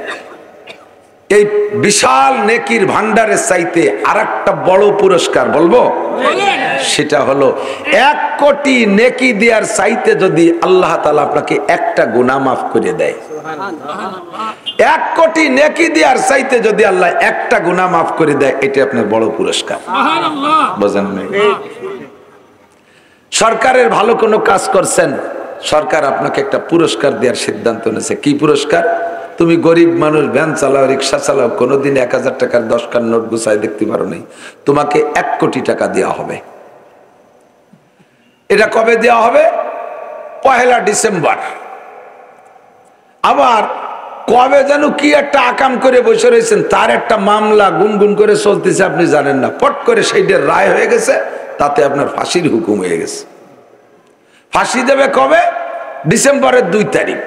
Speaker 1: এই বিশাল নেকির ভান্ডারের চাইতে আরেকটা বড় পুরস্কার বলবো, সেটা হলো 1 কোটি নেকি দেওয়ার চাইতে যদি আল্লাহ তাআলা আপনাকে একটা গুনাহ মাফ করে দেয়। 1 কোটি নেকি দেওয়ার চাইতে যদি আল্লাহ একটা গুনাহ মাফ করে দেয়, এটা আপনার বড় পুরস্কার। বুঝেন না? সরকারের ভালো কোনো কাজ করছেন, সরকার আপনাকে একটা পুরস্কার দেওয়ার সিদ্ধান্ত নিয়েছে। কি পুরস্কার? তুমি গরিব মানুষ, ভ্যান চালাও, রিক্সা চালাও, কোনোদিন 1000 টাকার 10টার নোট গুছায় দেখতে পারো নাই, তোমাকে 1 কোটি টাকা দেওয়া হবে। এটা কবে দেওয়া হবে? 1 ডিসেম্বর। আবার কবে যেন কি একটা আকাম করে বসে রয়েছেন, তার একটা মামলা গুনগুন করে চলতেছে, আপনি জানেন না, পট করে সেইটার রায় হয়ে গেছে, তাতে আপনার ফাঁসির হুকুম হয়ে গেছে। ফাঁসি দেবে কবে? ডিসেম্বরের 2 তারিখ।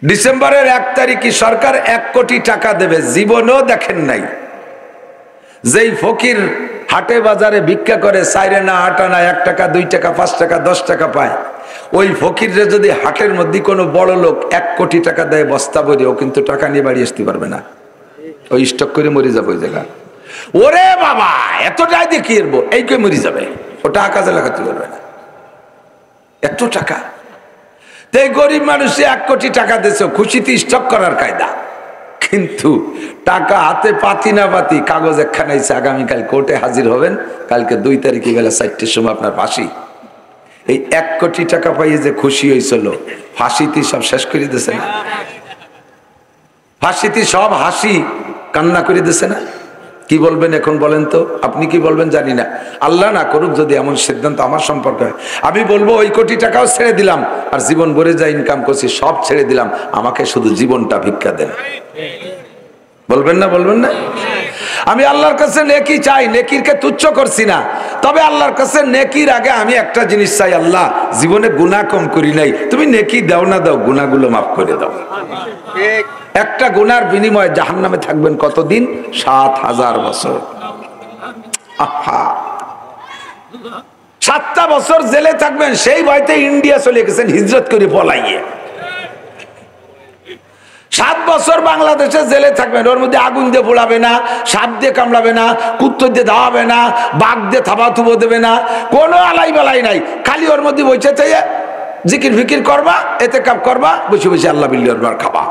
Speaker 1: ডিসেম্বরের 1 তারিখে সরকার 1 কোটি টাকা দেবে। জীবনেও দেখেন নাই যেই ফকির হাটে বাজারে ভিক্ষা করে, 4 আনা 8 আনা 1 টাকা 2 টাকা 5 টাকা 10 টাকা পায়, ওই ফকিররে যদি হাটের মধ্যে কোনো বড় লোক 1 কোটি টাকা দেয় বস্তা ভরে, ও কিন্তু টাকা নিয়ে বাড়ি আসতে পারবে না, ওই স্টক করে মরে যাবে ওই জায়গা। ওরে বাবা, এতটাই দেখিয়ে এই কে মরে যাবে, ওটা কাজে লাগাতে পারবে না, এত টাকা। এই গরিব মানুষে 1 কোটি টাকা দিয়েছে, খুশিতে স্টক করার কায়দা, কিন্তু টাকা হাতে পাতি না পাতি, কাগজ একখানা আছে, আগামীকাল কোর্টে হাজির হবেন, কালকে 2 তারিখে বেলা 4টের সময় আপনার ফাঁসি। এই 1 কোটি টাকা পাইয়ে যে খুশি হয়েছিল, ফাঁসিতে সব শেষ করে দিয়েছে না? ফাঁসিতে সব হাসি কান্না করে দিয়েছে না? কি বলবেন এখন বলেন তো? আপনি কি বলবেন জানি না, আল্লাহ না করুক যদি এমন সিদ্ধান্ত আমার সম্পর্কে হয়। আমি বলবো ওই কোটি টাকাও ছেড়ে দিলাম, আর জীবন ভরে যা ইনকাম করছি সব ছেড়ে দিলাম, আমাকে শুধু জীবনটা ভিক্ষা দেন। বলবেন না? বলবেন না? আমি আল্লাহর কাছে নেকি চাই, নেকিরকে তুচ্ছ করছি না, তবে আল্লাহর কাছে নেকির আগে আমি একটা জিনিস চাই, আল্লাহ জীবনে গুনাহ কম করি নাই, তুমি নেকি দাও না দাও, গুনাহগুলো মাফ করে দাও। একটা গুনার বিনিময়ে জাহান্নামে থাকবেন কতদিন? 7000 বছর। 7টা বছর জেলে থাকবেন, সেই ভয়তে ইন্ডিয়া চলে গেছেন হিজরত করে পলাইয়ে। 7 বছর বাংলাদেশে জেলে থাকবেন, ওর মধ্যে আগুন দিয়ে পোড়াবে না, সাপ দিয়ে কামড়াবে না, কুত্তর দিয়ে ধাওয়াবে না, বাঘ দিয়ে থাবা থুবো দেবে না, কোনো আলাই বালাই নাই, খালি ওর মধ্যে বসে থেকে জিকির ফিকির করবা, এতেকাব করবা, বসে বসে আল্লাহ বিল্লাহর খাবা,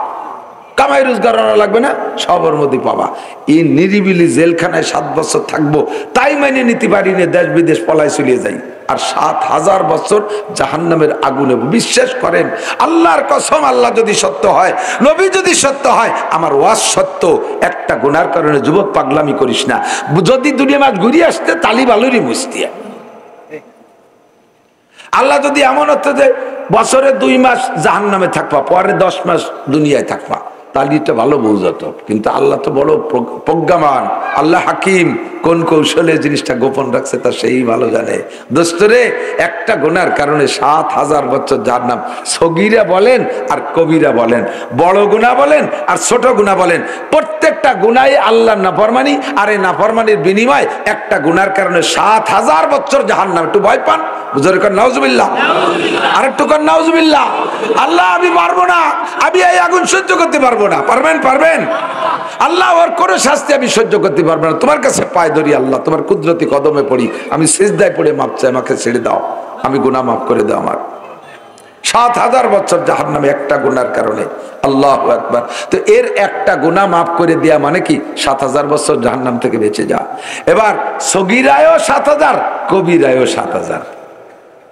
Speaker 1: কামাই রোজগার করা লাগবে না, সবার মধ্যে পাবা। এই নিরিবিলি জেলখানায় 7 বছর থাকবো, তাই মানে নিতে পারি না, দেশ বিদেশ পলায় চলে যাই, আর 7000 বছর জাহান্নামের আগুনে। বিশ্বাস করেন, আল্লাহর কসম, আল্লাহ যদি সত্য হয়, নবী যদি সত্য হয়, আমার ওয়াজ সত্য, একটা গুনার কারণে যুবক পাগলামি করিস না। যদি দুনিয়া মাস ঘুরিয়ে আসতে তালি বালুরি মুস্তিয়া। আল্লাহ যদি এমন হতো যে বছরে 2 মাস জাহান্নামে থাকবা, পরে 10 মাস দুনিয়ায় থাকবা, তাহলে এটা ভালো বোঝাতো। কিন্তু আল্লাহ তো বড় প্রজ্ঞামান, আল্লাহ হাকিম, কোন কৌশলে জিনিসটা গোপন রাখছে তা সেই ভালো জানে। দোস্তরে, একটা গুনার কারণে 7000 বছর জাহান্নাম। সগীরা বলেন আর কবিরা বলেন, বড় গুনাহ বলেন আর ছোট গুনাহ বলেন, প্রত্যেকটা গুনাহে আল্লাহর নাফরমানি, আর এই নাফরমানির বিনিময় একটা গুনার কারণে 7000 বছর জাহান্নাম। একটু ভয় পান, বুঝার কর নাউজুবিল্লাহ, আর একটু কর নাউজুবিল্লাহ। আল্লাহ, আমি পারবো না, আমি এই আগুন সহ্য করতে পারবো না। পারবেন? পারবেন? আল্লাহ, ওর কোনো শাস্তি আমি সহ্য করতে পারবো না। তোমার কাছে পায়ে ধরি আল্লাহ, তোমার কুদরতি কদমে পড়ি, আমি সিজদায় পড়ে মাপ চাই, আমাকে ছেড়ে দাও, আমি গুনাহ মাফ করে দাও আমার। 7000 বছর জাহান্নামে একটা গুনার কারণে। আল্লাহু আকবার। তো এর একটা গুনাহ মাফ করে দেয়া মানে কি 7000 বছর জাহান্নাম থেকে বেঁচে যা। এবার সগীরায়ও 7000, কবিরায়ও 7000।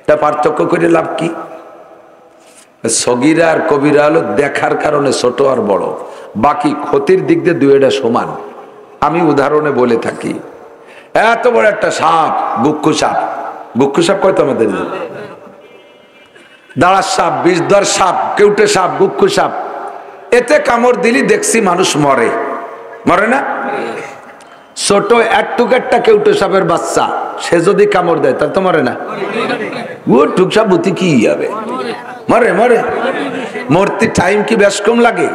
Speaker 1: তা পার্থক্য করে লাভ কি? সগীরা আর কবিরা হলো দেখার কারণে ছোট আর বড়, বাকি ক্ষতির দিক দিয়ে দুইটা সমান। আমি উদাহরণে বলে থাকি, এত বড় একটা সাপ, গুক্কু সাপ। গুক্কু সাপ কয় তো আমাদের, দাঁড়ার সাপ, বিষধর সাপ, কেউটে সাপ, গুক্কু সাপ। এতে কামড় দিলি দেখছি মানুষ মরে, মরে না? ছোট একটুকেরটা কেউটে সাপের বাচ্চা, সে যদি কামড় দেয় তাহলে তো মরে না? ও টুক সাপ বুতি কি হবে, মরে। মরে মরতে টাইম কি বেশ কম লাগে?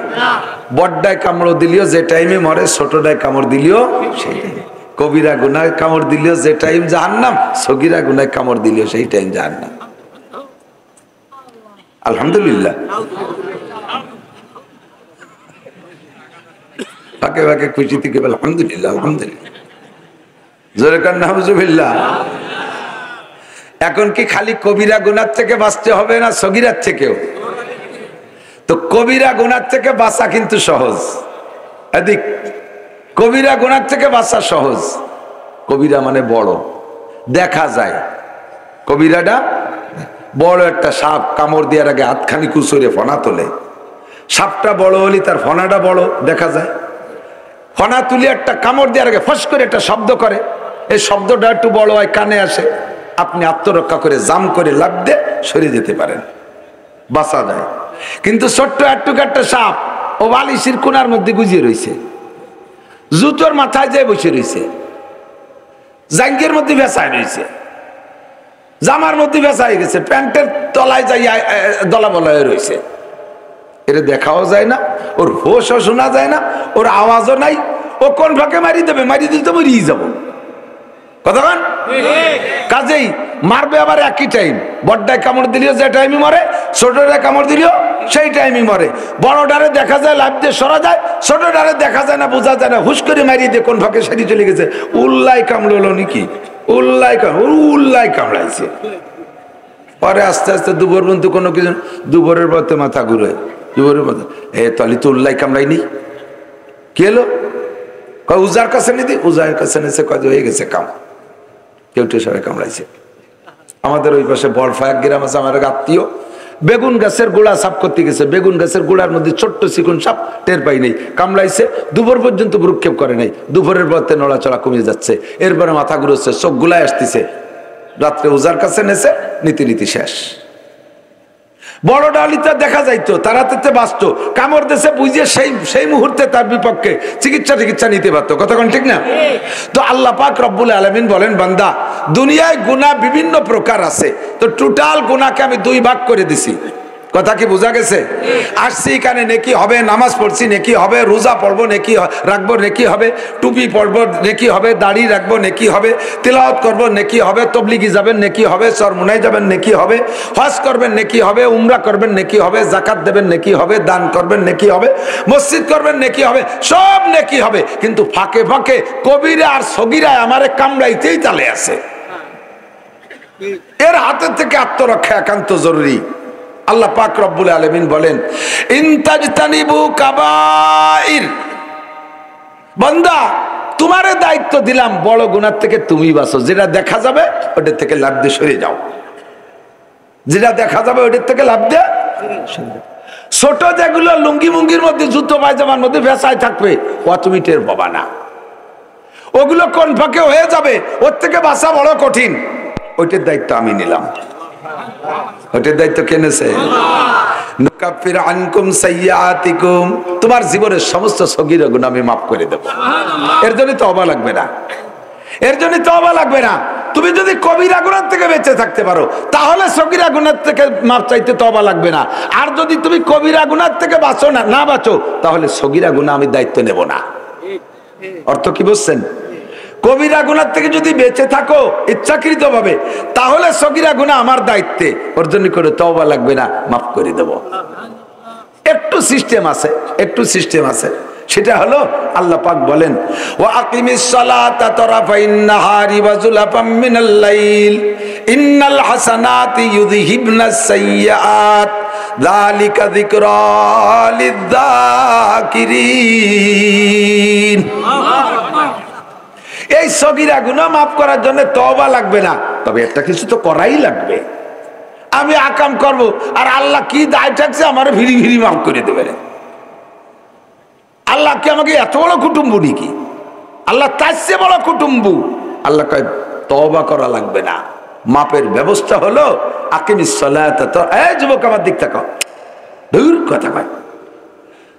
Speaker 1: বড়টায় কামড় দিলিও যে টাইমে মরে, ছোটটায় কামড় দিলিও সেই টাইমে। কবিরা গুনায় কামড় দিলিও যে টাইম জাহান্নাম, সগীরা গুনায় কামড় দিলিও সেই টাইম জাহান্নাম। আলহামদুলিল্লাহ। ফাঁকে ফাঁকে খুশি থেকে আলহামদুলিল্লাহ, আলহামদুলিল্লাহ, জোরে কান নাউজুবিল্লাহ। এখন কি খালি কবিরা গুনার থেকে বাঁচতে হবে না সগীরার থেকেও? তো কবিরা গুনার থেকে বাঁচা কিন্তু সহজ। এদিক কবিরা গুনার থেকে বাঁচা সহজ। কবিরা মানে বড়, দেখা যায়। কবিরাটা বড় একটা সাপ, কামড় দেওয়ার আগে হাতখানি কুচরে ফনা তোলে। সাপটা বড় হলে তার ফনাটা বড় দেখা যায়। ফনা তুলে একটা কামড় দেওয়ার আগে ফস করে একটা শব্দ করে, এই শব্দটা একটু বড় হয়, কানে আসে, আপনি আত্মরক্ষা করে জাম করে লাফ দিয়ে সরে যেতে পারেন, বাঁচা যায়। কিন্তু ছোট্ট একটুকু একটা সাপ, ও বালিশের কোনার মধ্যে গুজিয়ে রয়েছে, জুতোর মাথায় যেয়ে বসে রয়েছে, জাঙ্গের মধ্যে ভেসায় রয়েছে, জামার মধ্যে ভেসায় গেছে, প্যান্টের তলায় যাই দলা বলা হয়ে রয়েছে। এটা দেখাও যায় না, ওর হোশও শোনা যায় না, ওর আওয়াজও নাই। ও কোন ফাঁকে মারি দেবে, মারি দিতে মরিয়ে যাবো। কথা বল, কাজেই মারবে আবার একই টাইম। বড়টায় কামড় দিলেও যে টাইমই মরে, ছোটটায় কামড় দিলেও সেই টাইমই মরে। বড়টারে দেখা যায় লাভ দিয়ে সরা যায়, ছোটটারে দেখা যায় না, বোঝা যায় না, হুশ করে মারিয়ে দিয়ে কোন ফাঁকে সারি চলে গেছে। উল্লাই কামড়লো নাকি, উল্লাই কামড়াইছে। পরে আস্তে আস্তে দুপুর পর্যন্ত কোনো কিছু, দুপুরের পথে মাথা ঘুরে, দুপুরের পথে তাহলে তো উল্লাই কামড়াইনি, কি হলো? উজার কাছে নিদি, উজার কাছে নিয়েছে, কাজ হয়ে গেছে কাম, কেউটে সবাই কামড়াইছে। আমাদের ওই পাশে বড়ফায়াক গ্রাম আছে, আমার আত্মীয়, বেগুন গাছের গোড়া সাফ করতে গেছে, বেগুন গাছের গোড়ার মধ্যে ছোট্ট চিকুন সাপ, টের পাই নেই, কামড়াইছে। দুপুর পর্যন্ত ভ্রুক্ষেপ করে নাই, দুপুরের পথে নড়াচড়া কমিয়ে যাচ্ছে, এরপরে মাথা ঘুরোচ্ছে, চোখ গুলায় আসতেছে। রাত্রে উজার কাছে নেছে, নীতি শেষ। বড় ডালিটা দেখা যাইতো, তারাতে বাঁচতো, কামড় দেশে বুঝিয়ে সেই মুহূর্তে তার বিপক্ষে চিকিৎসা নিতে পারতো। কতক্ষণ ঠিক না? তো আল্লাহ পাক রব্বুল আলামিন বলেন, বান্দা, দুনিয়ায় গুনাহ বিভিন্ন প্রকার আছে, তো টোটাল গুনাহকে আমি 2 ভাগ করে দিছি। কথা কি বোঝা গেছে? আসছি এখানে নেকি হবে, নামাজ পড়ছি নেকি হবে, রোজা পড়বো নেকি রাখবো নেকি হবে, টুপি পড়বো নেকি হবে, দাড়ি রাখবো নেকি হবে, তিলাওয়াত করবো নেকি হবে, তবলিগি যাবেন নেকি হবে, চরমুনাই যাবেন নেকি হবে, হজ করবেন নেকি হবে, উমরা করবেন নেকি হবে, যাকাত দেবেন নেকি হবে, দান করবেন নেকি হবে, মসজিদ করবেন নেকি হবে, সব নেকি হবে। কিন্তু ফাঁকে ফাঁকে কবিরা আর সগীরা আমারে কামড়াইতেই চালে আছে। এর হাতের থেকে আত্মরক্ষা একান্ত জরুরি। আল্লাহ পাক রব্বুল আলামিন বলেন ইনতাজতানিবু কাবাইর, বান্দা তোমারে দায়িত্ব দিলাম বড় গুনাহ থেকে তুমি বাঁচো, যেটা দেখা যাবে ওটার থেকে লাভ দিয়ে সরে যাও, যেটা দেখা যাবে ওটার থেকে লাভ দিয়ে সরে যাও। ছোট যেগুলো লুঙ্গি মুঙ্গির মধ্যে জুতো পায়জামার মধ্যে ভেসায় থাকবে ও তুমি টের পাবা না, ওগুলো কোন ফাঁকে হয়ে যাবে, ওর থেকে বাঁচা বড় কঠিন, ওইটার দায়িত্ব আমি নিলাম। ওইটার দায়িত্ব কে নিয়েছে? নুকাফির আনকুম সাইয়্যাতিকুম, তোমার জীবনের সমস্ত সগীরা গুনাহ আমি মাফ করে দেব। এর জন্য তওবা লাগবে না, এর জন্য তওবা লাগবে না। তুমি যদি কবিরা গুনাহ থেকে বেঁচে থাকতে পারো তাহলে সগীরা গুনাহ থেকে মাফ চাইতে তওবা লাগবে না। আর যদি তুমি কবিরা গুনাহ থেকে বাঁচো না বাঁচো তাহলে সগীরা গুনাহ আমি দায়িত্ব নেব না। অর্থ কি বুঝছেন? কবিরা গুনাহ থেকে যদি বেঁচে থাকো ইচ্ছাকৃত ভাবে তাহলে সগীরা গুনাহ আমার দায়িত্বে, ওর জন্য করে তওবা লাগবে না, মাফ করে দেব। একটু সিস্টেম আছে, একটু সিস্টেম আছে, সেটা হলো আল্লাহ পাক বলেন ওয়া আকিমিস সালাতা তারাফাইন নাহারি ওয়া যুলাফাম মিনাল লাইল ইন্নাল হাসানাতি ইউযহিবনাস সাইয়্যাত যালিকা যিকরা লিয-যাকিরিন। এই সগীরা গুনাহ মাফ করার জন্য তওবা লাগবে না, তবে একটা কিছু তো করাই লাগবে। আমি আকাম করব আর আল্লাহ কি দায় থাকছে আমার ভিড়ি ভিড়ি মাফ করে দেবে। আল্লাহ কি আমাকে এত বড় কুটুম্ব নাকি? আল্লাহ তার চেয়ে বড় কুটুম্ব। আল্লাহ কয় তওবা করা লাগবে না, মাপের ব্যবস্থা হলো আকিমিস সালাতা। তো এই যুবক আমার দিক তাকাও, দূর কথা কয়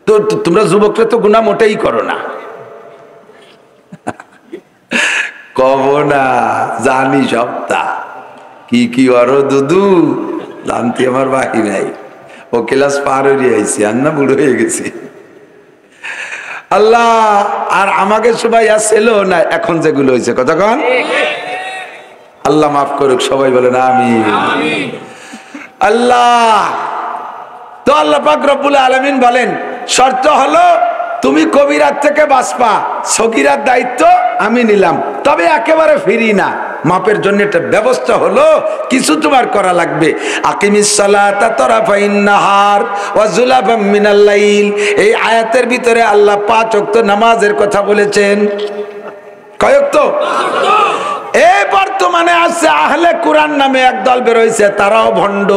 Speaker 1: তো তোমরা যুবকরা তো গুনাহ মোটেই করো না। কব না জানি সবটা কি কি অরো দুদু জানতে আমার বাকি নাই, ও ক্লাস পার হয়ে আইছি আর না বুড়ো হয়ে গেছি। আল্লাহ আর আমাকে সবাই আসছিল না, এখন যেগুলো হয়েছে কতক্ষণ আল্লাহ মাফ করুক, সবাই বলেন আমিন। আল্লাহ তো আল্লাহ পাক রব্বুল আলামিন বলেন শর্ত হলো তুমি কবিরাত থেকে বাঁচবা, সগীরার দায়িত্ব আমি নিলাম, তবে একেবারে ফিরি না। মাপের জন্য একটা ব্যবস্থা হলো কিছু তোমার করা লাগবে। আকিমিস সালাতা তারাফাইন নাহার ওয়া যুলাফাম মিনাল লাইল, এই আয়াতের ভিতরে আল্লাহ 5 ওয়াক্ত নামাজের কথা বলেছেন। কয় ওয়াক্ত? এই বর্তমানে আছে আহলে কোরআন নামে একদল বের হইছে, তারাও ভণ্ড।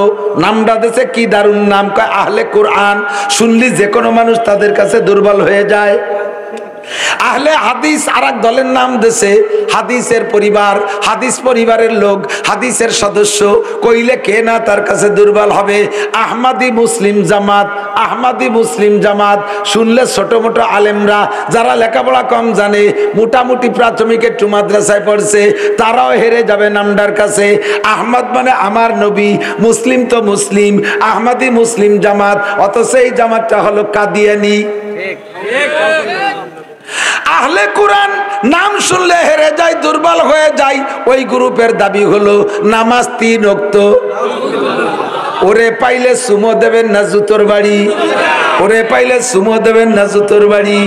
Speaker 1: নামটা দিয়েছে কি দারুণ নাম, কয় আহলে কোরআন। শুনলি যে কোনো মানুষ তাদের কাছে দুর্বল হয়ে যায়। আহলে হাদিস আরেক দলের নাম দিয়েছে হাদিসের পরিবার, হাদিস পরিবারের লোক, হাদিসের সদস্য। কইলে কে না তার কাছে দুর্বল হবে। আহমাদি মুসলিম জামাত, আহমাদি মুসলিম জামাত শুনলে ছোট মোটো আলেমরা যারা লেখাপড়া কম জানে, মোটামুটি প্রাথমিক একটু মাদ্রাসায় পড়ছে, তারাও হেরে যাবে নামটার কাছে। আহমদ মানে আমার নবী, মুসলিম তো মুসলিম, আহমাদি মুসলিম জামাত, অথচ এই জামাতটা হলো কাদিয়ানি। আহলে কোরআন নাম শুনলে হেরে যায়, দুর্বল হয়ে যায়। ওই গ্রুপের দাবি হলো নামাজ 3 ওয়াক্ত। ওরে পাইলে সুমো দেবেন না জুতোর বাড়ি, ওরে পাইলে সুমো দেবেন না জুতোর বাড়ি।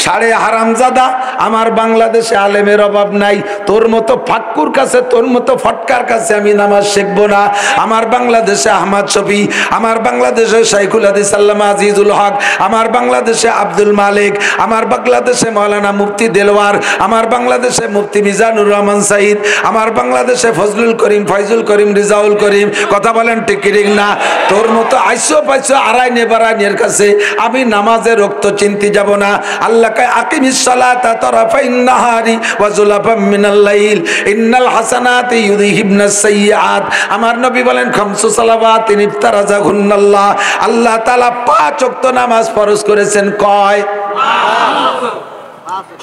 Speaker 1: সাড়ে হারামজাদা, আমার বাংলাদেশে আলেমের অভাব নাই। তোর মতো ফাক্কুর কাছে, তোর মতো ফটকার কাছে আমি নামাজ শিখবো না। আমার বাংলাদেশে আহমদ শফি, আমার বাংলাদেশে শাইখুল হাদিস আল্লামা আজিজুল হক, আমার বাংলাদেশে আব্দুল মালিক, আমার বাংলাদেশে মাওলানা মুফতি দেলওয়ার, আমার বাংলাদেশে মুফতি মিজানুর রহমান সাইদ, আমার বাংলাদেশে ফজলুল করিম, ফয়জুল করিম, রিজাউল করিম। কথা বলেন ঠিক না? তোর মতো আইসো পাইসো আড়াই নেবারাইনের কাছে আমি নামাজের রক্ত চিনতে যাব না। আল্লাহ কয় আকিমিস সালাতা তারাফাইন নাহারি ওয়া যুলাফাম মিনাল লাইল ইন্নাল হাসানাতি ইউযহিবনাস সাইয়্যাত। আমার নবী বলেন খামসু সালাওয়াতিন ইফতারাজাহুন্নাল্লাহ, আল্লাহ তাআলা 5 ওয়াক্ত নামাজ ফরজ করেছেন। কয়?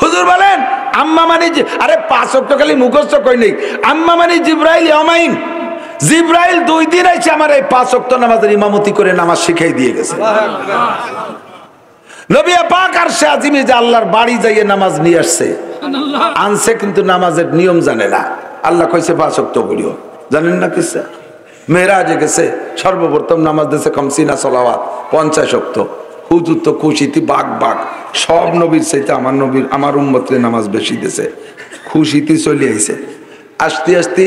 Speaker 1: হুজুর বলেন আম্মা মানে, আরে 5 ওয়াক্ত খালি মুখস্থ কই নেই। আম্মা মানে জিবরাইল ইয়ামাইন, জিবরাইল 2 দিন আইছে আমার এই 5 ওয়াক্ত নামাজের ইমামতি করে নামাজ শিখাই দিয়ে গেছে। নবী পাক আরশে আজিমে যে আল্লাহর বাড়ি যাইয়ে নামাজ নিয়ে আসছে, আনছে কিন্তু নামাজের নিয়ম জানে না। আল্লাহ কইছে 5 ওয়াক্ত পড়িও, জানেন না কিসে? মেরাজে গেছে, সর্বপ্রথম নামাজ দিয়েছে খামসিনা সালাওয়াত, 50 ওয়াক্ত। হুজুর তো খুশিতে বাঘ বাঘ, সব নবীর চাইতে আমার নবীর, আমার উম্মতের নামাজ বেশি দিয়েছে। খুশিতে চলে আইছে। আস্তে আস্তে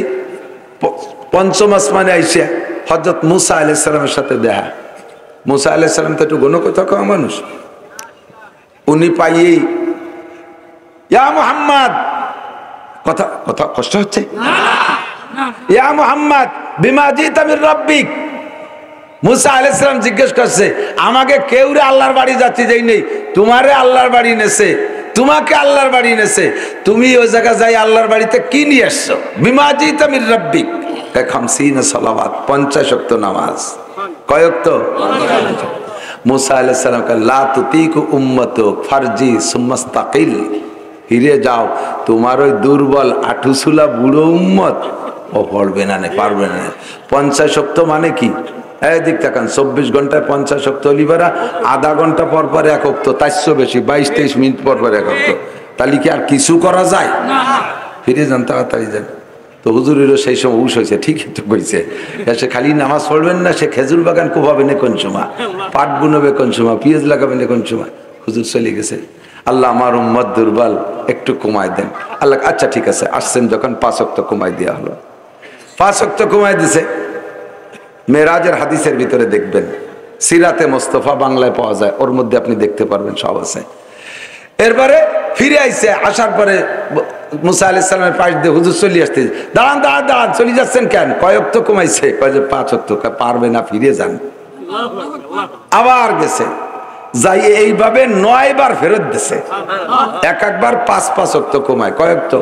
Speaker 1: 5ম আসমানে আইসে হযরত মুসা আলাইহিস সালামের সাথে দেখা। মুসা আলাইহিস সালাম তো একটু গণকথা কওয়া মানুষ, উনি পাইয়েই ইয়া মুহাম্মদ, কথা কথা কষ্ট হচ্ছে, ইয়া মুহাম্মদ বিমা জিতা মির রাব্বিক। মুসা আলাইহিস সালাম জিজ্ঞেস করছে, আমাকে কেউ রে আল্লাহর বাড়ি যাচ্ছি যাই নেই, তোমারে আল্লাহর বাড়ি নেছে, তোমাকে আল্লাহর বাড়ি নেছে, তুমি ওই জায়গা যাই আল্লাহর বাড়িতে কি নিয়ে আসছো? বিমা জিতা মির রাব্বিক, 50 সালাওয়াত, 50 ওয়াক্ত নামাজ। কয় ওয়াক্ত? মুসা আলাইহিস সালাম কে লা তুতিকু উম্মতুক ফারজি সুম্মাস্তাকিল, ফিরে যাও, তোমার ওই দুর্বল আঠুসুলা বুড়ো উম্মত ও পড়বে না, পারবে না। 50 ওয়াক্ত মানে কি? এদিক তাকান, 24 ঘন্টায় 50 ওয়াক্ত লিবারা, আধা ঘন্টা পর পর এক ওয়াক্ত, তার চেয়ে বেশি 22-23 মিনিট পর পর এক ওয়াক্ত, তাহলে কি আর কিছু করা যায়? ফিরে যান, তাড়াতাড়ি যান। তো হুজুরেরও সেই সময় উস হয়েছে, ঠিকই তো কইছে, সে খালি নামাজ পড়বেন না, সে খেজুর বাগান কোভাবে না কোন সময়, পাট বুনবে কোন সময়, পেঁয়াজ লাগাবেন না কোন সময়। হুজুর চলে গেছে, আল্লাহ আমার উম্মত দুর্বল, একটু কমাই দেন। আল্লাহ আচ্ছা ঠিক আছে, আসছেন যখন 5 ওয়াক্ত কমাই দেওয়া হলো। 5 ওয়াক্ত কমাই দিছে। মেরাজের হাদিসের ভিতরে দেখবেন, সিরাতে মোস্তফা বাংলায় পাওয়া যায়, ওর মধ্যে আপনি দেখতে পারবেন, সব আছে। এরপরে ফিরে আইছে, আসার পরে মুসা আলাইহিস সালামের পাশ দিয়ে হুজুর চলে আসতে, দাঁড়ান দাঁড়ান দাঁড়ান, চলে যাচ্ছেন কেন? কয় ওয়াক্ত কমাইছে? কয় যে 5 ওয়াক্ত। পারবে না, ফিরে যান। আবার গেছে, যাই এইভাবে 9 বার ফেরত দিছে, এক একবার 5-5 ওয়াক্ত কমায়। কয় ওয়াক্ত?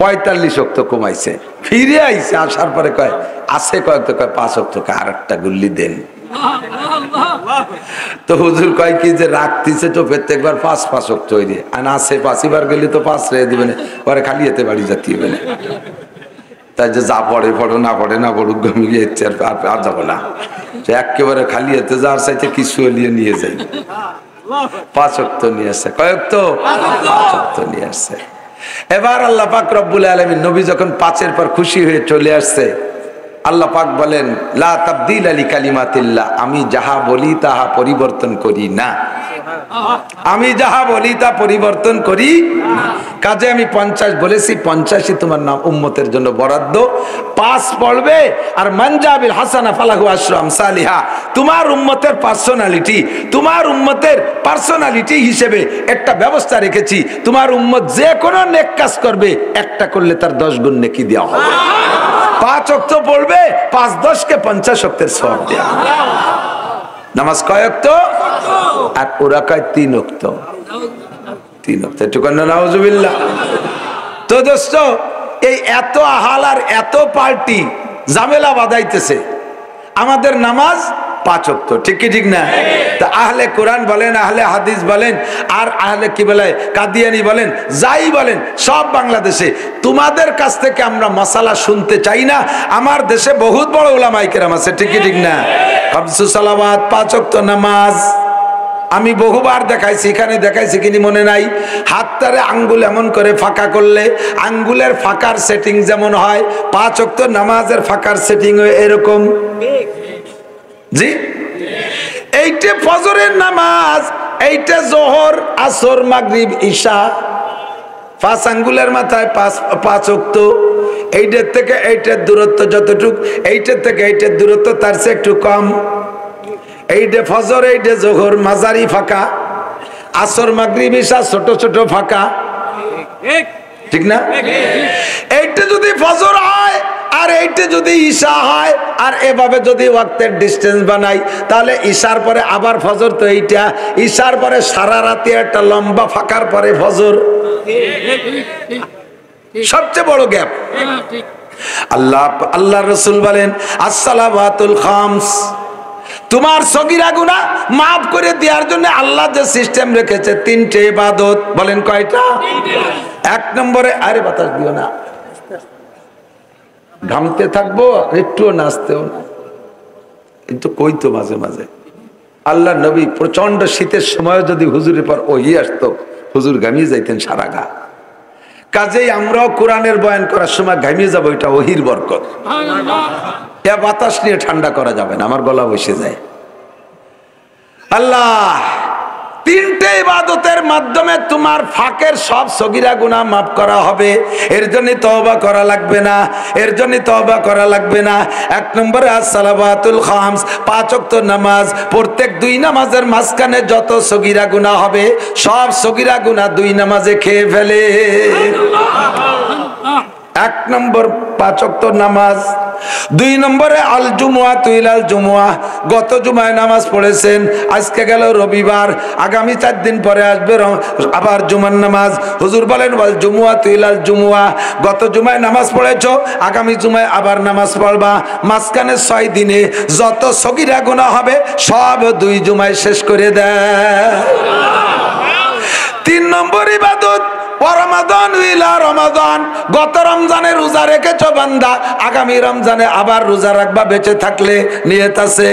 Speaker 1: 45 ওয়াক্ত কমাইছে। ফিরে আইছে, আসার পরে কয় আছে কয় ওয়াক্ত? কয় 5 ওয়াক্ত। আর একটা গুল্লি দেন। তো হুজুর কয় কি যে রাখতিছে তো প্রত্যেকবার 5-5 ওয়াক্ত হইরে, আর আছে 5 বার গেলে তো 5 রেখে দিবেন, পরে খালি এতে বাড়ি যাতে হবে না। তাই যে যা পড়ে পড়ো, না পড়ে না পড়ুক, গমিয়ে আর যাবো না, সে একেবারে খালি এতে যাওয়ার চাইতে কিছু এলিয়ে নিয়ে যাই। 5 ওয়াক্ত নিয়ে আসছে। কয় ওয়াক্ত? 5 ওয়াক্ত নিয়ে আসছে। এবার আল্লাহ পাক রব্বুল আলামিন নবী যখন 5-এর পর খুশি হয়ে চলে আসছে, আল্লাহ পাক বলেন লা তাবদীলা লিকালিমাতিল্লাহ, আমি যাহা বলি তাহা পরিবর্তন করি না, আমি যাহা বলি তা পরিবর্তন করি। কাজে আমি 50 বলেছি, 50ই তোমার নাম উম্মতের জন্য বরাদ্দ। 5 পড়বে, আর মানজাবিল হাসানা ফালাহু আশরু আমসালিহা। তোমার উম্মতের পার্সোনালিটি, তোমার উম্মতের পার্সোনালিটি হিসেবে একটা ব্যবস্থা রেখেছি, তোমার উম্মত যে কোনো নেক কাজ করবে, একটা করলে তার 10 গুণ নেকি দেওয়া হবে। 5 ওয়াক্ত পড়বে, 5-10 কে 50 ওয়াক্তের সওয়াব দেওয়া হবে। নামাজ কয় ওয়াক্ত? আর ওরা কয় 3 ওয়াক্ত। 3 ওয়াক্ত, একটু কন্যা নাউজুবিল্লাহ। তো দোস্ত, এই এত আহাল আর এত পার্টি ঝামেলা বাঁধাইতেছে, আমাদের নামাজ 5 ওয়াক্ত, ঠিক কি ঠিক না? তা আহলে কোরআন বলেন, আহলে হাদিস বলেন, আর আহলে কি বলে কাদিয়ানি বলেন, যাই বলেন, সব বাংলাদেশে তোমাদের কাছ থেকে আমরা মাসালা শুনতে চাই না। আমার দেশে বহুত বড় উলামায়ে কেরাম আছে, ঠিক কি ঠিক না? 5 সালাওয়াত, 5 ওয়াক্ত নামাজ আমি বহুবার দেখাইছি, এখানে দেখাইছি কিনি মনে নাই। হাতটারে আঙ্গুল এমন করে ফাঁকা করলে আঙ্গুলের ফাঁকার সেটিং যেমন হয়, 5 ওয়াক্ত নামাজের ফাঁকার সেটিং হয় এরকম। জি, এইটা ফজরের নামাজ, এইটা জোহর, আসর, মাগরিব, ঈশা, 5 আঙ্গুলের মাথায় 5 ওয়াক্ত। এইটার থেকে এইটার দূরত্ব যতটুক, এইটার থেকে এইটার দূরত্ব তার চেয়ে একটু কম। এইটা ফজর, এইটা জোহর, মাঝারি ফাঁকা, আসর, মাগরিব, ঈশা ছোট ছোট ফাঁকা, ঠিক না? এইটা যদি ফজর হয় আর এইটা যদি ঈশা হয়, আর এভাবে যদি ওয়াক্তের ডিসটেন্স বানাই, তাহলে ঈশার পরে আবার ফজর, তো এইটা ঈশার পরে সারা রাতে একটা লম্বা ফাঁকার পরে ফজর, সবচেয়ে বড় গ্যাপ। আল্লাহ রাসূল বলেন আসসালাওয়াতুল খামস, তোমার সগীরা গুনাহ মাফ করে দেওয়ার জন্য আল্লাহ যে সিস্টেম রেখেছে 3টে ইবাদত। বলেন কয়টা? 1 নম্বরে, আরে বাতাস দিও না, ঘামতে থাকবো, একটুও নাচতেও না, কিন্তু কইতো মাঝে মাঝে। আল্লাহ নবী প্রচন্ড শীতের সময় যদি হুজুরের পর ওহী আসতো, হুজুর ঘামিয়ে যাইতেন সারা গা। কাজেই আমরাও কোরআনের বয়ান করার সময় ঘামিয়ে যাবো, এটা ওহীর বরকত। এ বাতাস নিয়ে ঠান্ডা করা যাবে না, আমার গলা বসে যায়। আল্লাহ তিনটে ইবাদতের মাধ্যমে তোমার ফাঁকের সব সগীরা গুনাহ মাফ করা হবে। এর জন্য তওবা করা লাগবে না, এর জন্য তওবা করা লাগবে না। এক নম্বরে as-সালাওয়াতুল খামস, 5 ওয়াক্ত নামাজ। প্রত্যেক 2 নামাজের মাঝখানে যত সগীরা গুনাহ হবে সব সগীরা গুনাহ 2 নামাজে খেয়ে ফেলে। এক নম্বর 5 ওয়াক্ত নামাজ। 2 নম্বরে আল জুমুয়া তুইলাল জুমুয়া, গত জুমায় নামাজ পড়েছেন, আজকে গেল রবিবার, আগামী 4 দিন পরে আসবে আবার জুমার নামাজ। হুজুর বলেন ওয়াল জুমুয়া তুইলাল জুমুয়া, গত জুমায় নামাজ পড়েছো, আগামী জুমায় আবার নামাজ পড়বা। মাঝখানে 6 দিনে যত সগীরা গুনাহ হবে সব 2 জুমায় শেষ করে দেয়। 3 নম্বর ইবাদত রমাদান ইলা রমাদান, গত রমজানে রোজা রেখেছো বান্দা, আগামী রমজানে আবার রোজা রাখবা, বেঁচে থাকলে নিয়ত আছে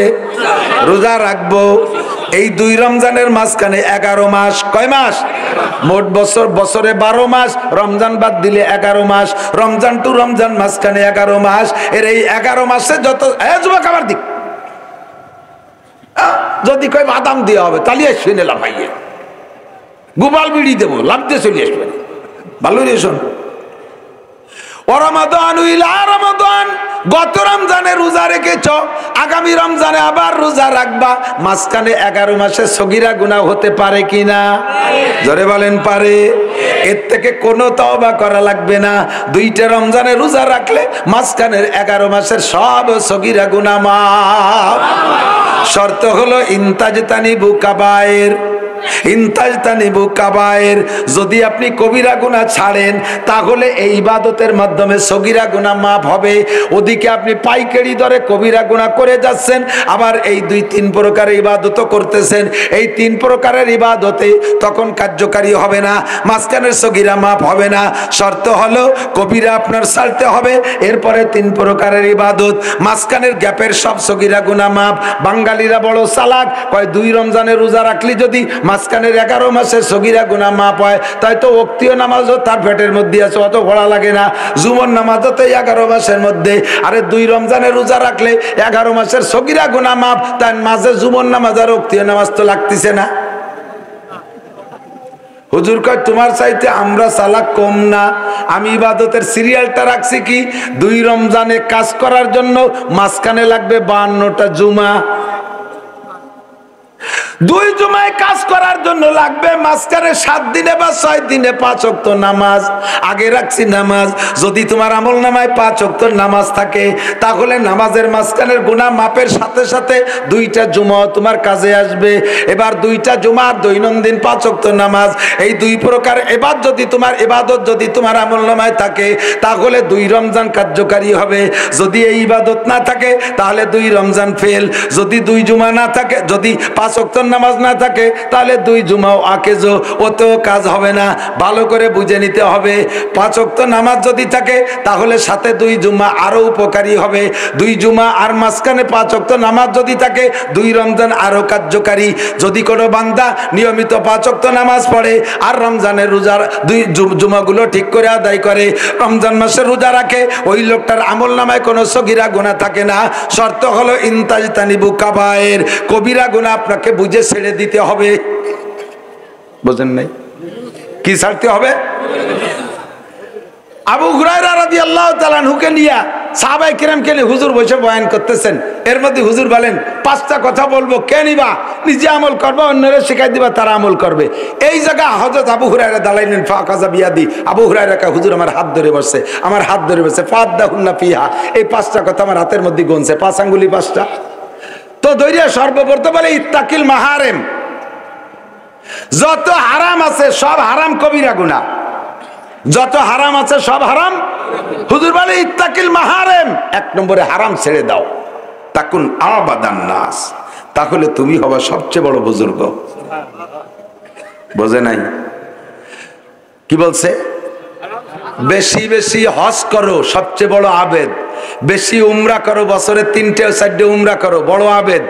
Speaker 1: রোজা রাখবো। এই 2 রমজানের মাঝখানে 11 মাস, কয় মাস? মোট বছরে 12 মাস, রমজান বাদ দিলে 11 মাস, রমজান টু রমজান মাঝখানে 11 মাস। এর এই 11 মাসে যত যুবক আবার দিক যদি কয় বাদাম দেওয়া হবে তাহলে শুনে লাভ ভাইয়ে, গোপাল বিড়ি দেবো, লাভ দিয়ে চলে আসবে, ভালো রেশন। রমাদান ইলা রমাদান, গত রমজানে রোজা রেখেছ, আগামী রমজানে আবার রোজা রাখবা, মাঝখানে 11 মাসে সগীরা গুনাহ হতে পারে কিনা? জোরে বলেন পারে। এর থেকে কোনো তওবা করা লাগবে না। 2টা রমজানে রোজা রাখলে মাঝখানের 11 মাসের সব সগীরা গুনাহ মাফ। শর্ত হলো ইনতাজতানিবু কাবায়ের, ইনতাজতানিবু কাবায়ের, যদি আপনি কবিরা গুনাহ ছাড়েন তাহলে এই ইবাদতের মাধ্যমে সগীরা গুনাহ মাফ হবে। ওদিকে আপনি পাইকারি দরে কবিরা গুনাহ করে যাচ্ছেন, আবার এই 2-3 প্রকারের ইবাদতও করতেছেন। এই 3 প্রকারের ইবাদতে তখন কার্যকারী হবে না, মাঝখানের সগীরা মাফ হবে না। শর্ত হলো কবিরা আপনার ছাড়তে হবে, এরপরে 3 প্রকারের ইবাদত, মাঝখানের গ্যাপের সব সগীরা গুনাহ মাফ। বাঙালিরা বড় চালাক, কয় 2 রমজানে রোজা রাখলি যদি মাঝখানের 11 মাসের সগীরা গুনাহ মাফ হয়, তাই তো ওক্তীয় নামাজও তার পেটের মধ্যে আছে, অত ভরা লাগে না। জুমার নামাজও তো 11 মাসের মধ্যে, আরে 2 রমজানে রোজা রাখলে 11 মাসের সগীরা গুনাহ মাফ, তাই মাঝে জুমার নামাজ আর ওক্তীয় নামাজ তো লাগতেছে না। হুজুর কয় তোমার চাইতে আমরা চালাক কম না, আমি ইবাদতের সিরিয়ালটা রাখছি কি 2 রমজানে কাজ করার জন্য মাঝখানে লাগবে 52টা জুমা, 2 জুমায় কাজ করার জন্য লাগবে মাঝখানে 7 দিনে বা 6 দিনে 5 ওয়াক্ত নামাজ। আগে রাখছি নামাজ, যদি তোমার আমল নামায় 5 ওয়াক্ত নামাজ থাকে তাহলে নামাজের মাঝখানের গুনাহ মাপের সাথে সাথে 2টা জুমা তোমার কাজে আসবে। এবার 2টা জুমার দৈনন্দিন 5 ওয়াক্ত নামাজ, এই 2 প্রকার ইবাদত যদি তোমার আমল নামায় থাকে তাহলে 2 রমজান কার্যকারী হবে। যদি এই ইবাদত না থাকে তাহলে 2 রমজান ফেল। যদি 2 জুমা না থাকে, যদি 5 ওয়াক্ত নামাজ না থাকে তাহলে 2 জুমাও আকেজো, ওতেও কাজ হবে না। ভালো করে বুঝে নিতে হবে, 5 ওয়াক্ত নামাজ যদি থাকে তাহলে সাথে 2 জুমা আরো উপকারী হবে। 2 জুমা আর মাঝখানে 5 ওয়াক্ত নামাজ যদি থাকে 2 রমজান আরো কার্যকারী। যদি কোনো বান্দা নিয়মিত 5 ওয়াক্ত নামাজ পড়ে আর রমজানের রোজার 2 জুমাগুলো ঠিক করে আদায় করে, রমজান মাসে রোজা রাখে, ওই লোকটার আমল নামায় কোনো সগীরা গুনাহ থাকে না। শর্ত হলো ইনতাজতানিবু কাবায়ের, কবিরা গুনাহ আপনাকে বুঝে ছেড়ে দিতে হবে। বুঝেন নাই? কি ছাড়তে হবে? আবু হুরায়রা রাদিয়াল্লাহু তাআলা আনহুকে নিয়ে সাহাবায়ে কিরামকে নিয়ে হুজুর বসে বয়ান করতেছেন। এর মধ্যে হুজুর বলেন 5টা কথা বলবো, কে নিবা? নিজে আমল করবা, অন্যরা শিখাই দিবা, তারা আমল করবে। এই জায়গা হযরত আবু হুরায়রা দাঁড়াইলেন, ফাকাযা বিয়াদি, আবু হুরায়রা কা হুজুর আমার হাত ধরে বসছে, আমার হাত ধরে বসছে, ফাদাহুল্লাহ ফিহা, এই 5টা কথা আমার হাতের মধ্যে গুনছে, 5 আঙ্গুলি 5টা। তো দৈর্য সর্বপ্রথম বলে ইত্তাকিল মাহারিম, যত হারাম আছে সব হারাম কবিরা গুনাহ, যত হারাম আছে সব হারাম। হুজুর বলে ইত্তাকিল মাহারিম, 1 নম্বরে হারাম ছেড়ে দাও, তাকুন আবাদান নাস, তাহলে তুমি হবা সবচেয়ে বড় বুজুর্গ। বোঝে নাই? কি বলছে? বেশি বেশি হজ করো, সবচেয়ে বড় আবেদ। বেশি উমরা করো, বছরে 3টে 4টে উমরা করো, বড় আবেদ।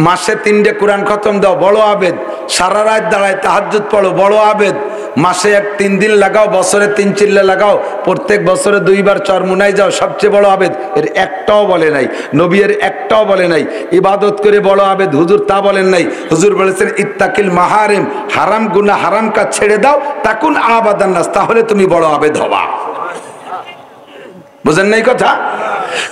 Speaker 1: মাসে 3টে কোরআন খতম দাও, বড় আবেদ। সারা রাত দাঁড়ায় তাহাজ্জুদ পড়ো, বড় আবেদ। মাসে 3 দিন লাগাও, বছরে 3 চিল্লা লাগাও, প্রত্যেক বছরে 2 বার চরমুনায় যাও, সবচেয়ে বড় আবেদ। এর একটাও বলে নাই নবী, এর একটাও বলে নাই ইবাদত করে বড় আবেদ হুজুর তা বলেন নাই। হুজুর বলেছেন ইত্তাকিল মাহারিম, হারাম গুনাহ হারাম কাজ ছেড়ে দাও, তাকুন আবাদান নাস, তাহলে তুমি বড় আবেদ হবা। বুঝেন নাই কথা?